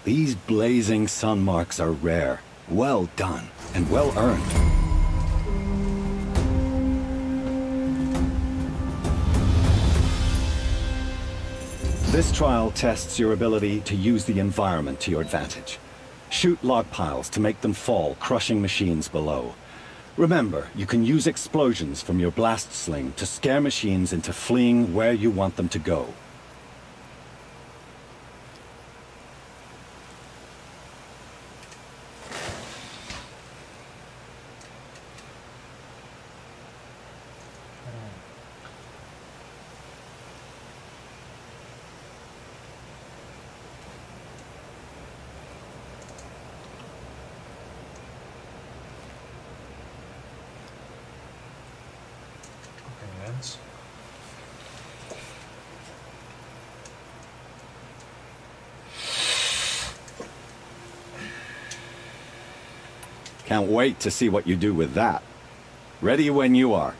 These blazing sun marks are rare. Well done, and well earned. This trial tests your ability to use the environment to your advantage. Shoot log piles to make them fall, crushing machines below. Remember, you can use explosions from your blast sling to scare machines into fleeing where you want them to go. Can't wait to see what you do with that. Ready when you are.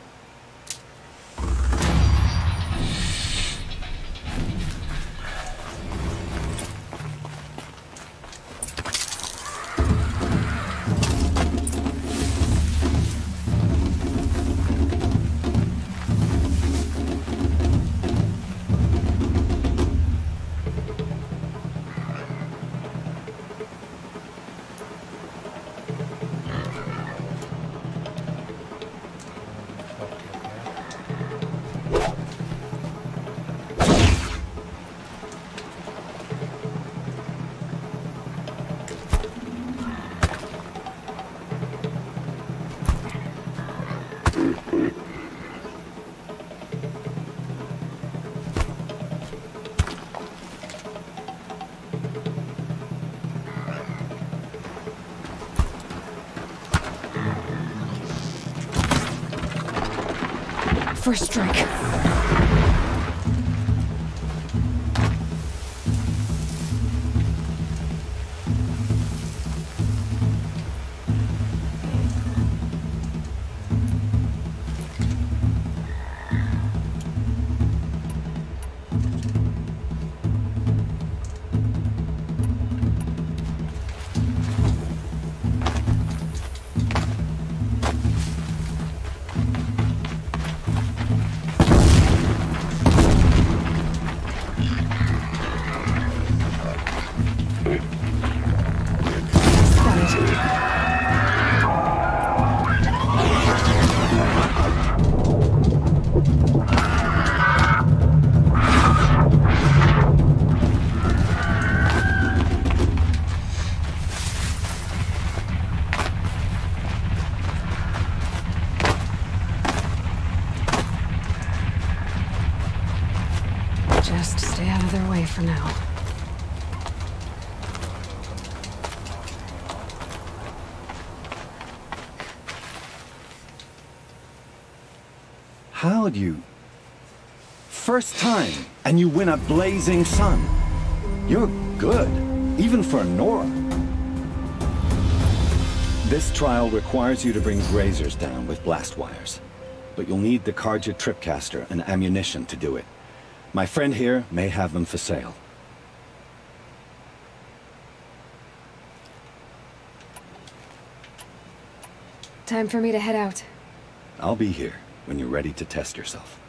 First strike. Just stay out of their way for now. How'd you... First time, and you win a blazing sun. You're good, even for Nora. This trial requires you to bring grazers down with blast wires. But you'll need the Karja tripcaster and ammunition to do it. My friend here may have them for sale. Time for me to head out. I'll be here when you're ready to test yourself.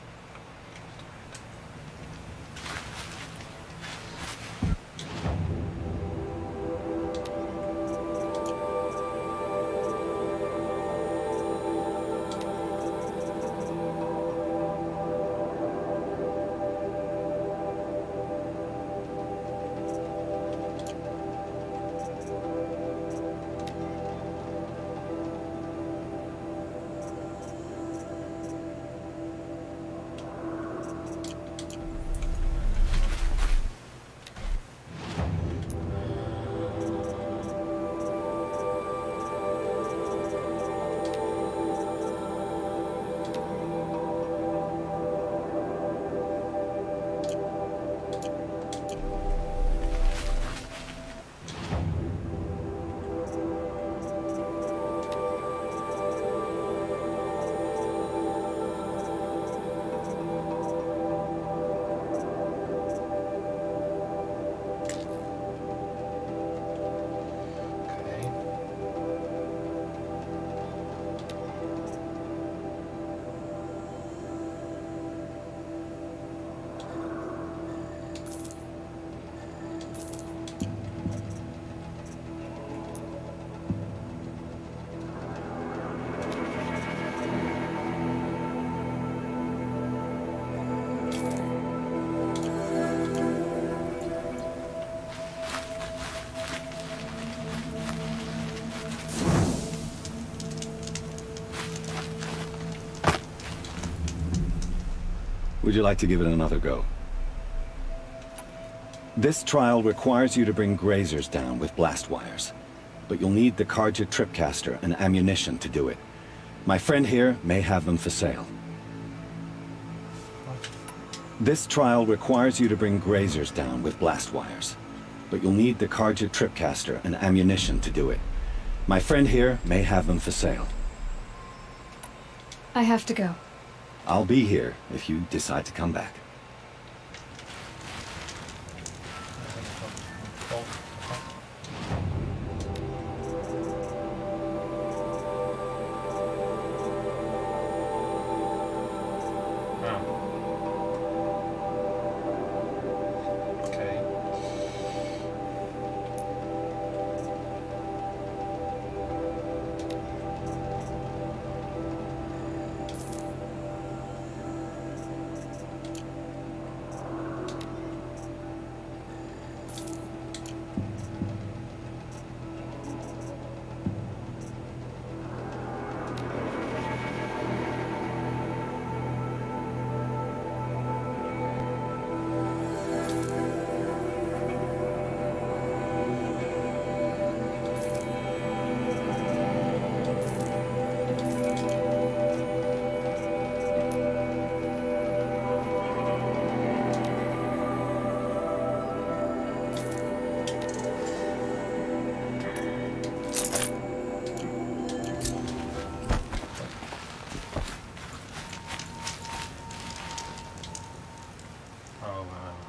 Would you like to give it another go? This trial requires you to bring grazers down with blast wires. But you'll need the Karja tripcaster and ammunition to do it. My friend here may have them for sale. This trial requires you to bring grazers down with blast wires. But you'll need the Karja tripcaster and ammunition to do it. My friend here may have them for sale. I have to go. I'll be here if you decide to come back.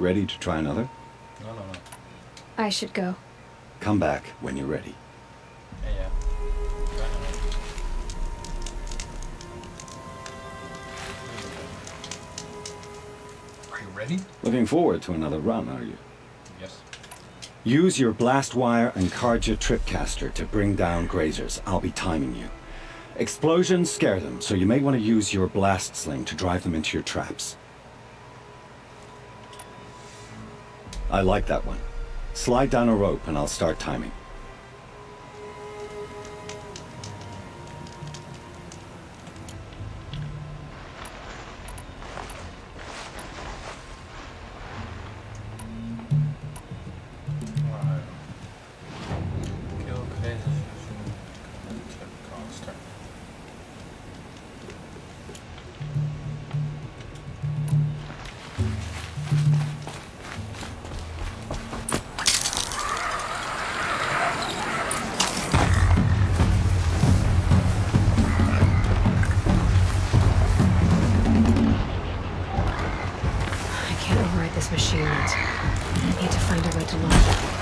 ready to try another? No. I should go. Come back when you're ready. Yeah. Are you ready? Looking forward to another run, are you? Yes. Use your blast wire and Karja tripcaster to bring down grazers. I'll be timing you. Explosions scare them, so you may want to use your blast sling to drive them into your traps. I like that one. Slide down a rope and I'll start timing. This machine yet. I need to find a way to launch it.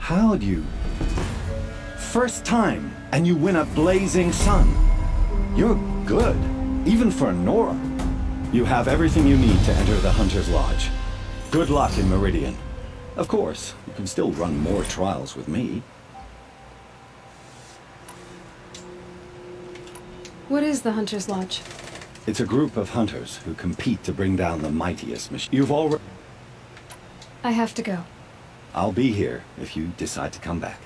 How'd you? First time, and you win a blazing sun. You're good, even for Nora. You have everything you need to enter the Hunter's Lodge. Good luck in Meridian. Of course, you can still run more trials with me. What is the Hunter's Lodge? It's a group of hunters who compete to bring down the mightiest machine. You've already... I have to go. I'll be here if you decide to come back.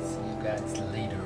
See you guys later.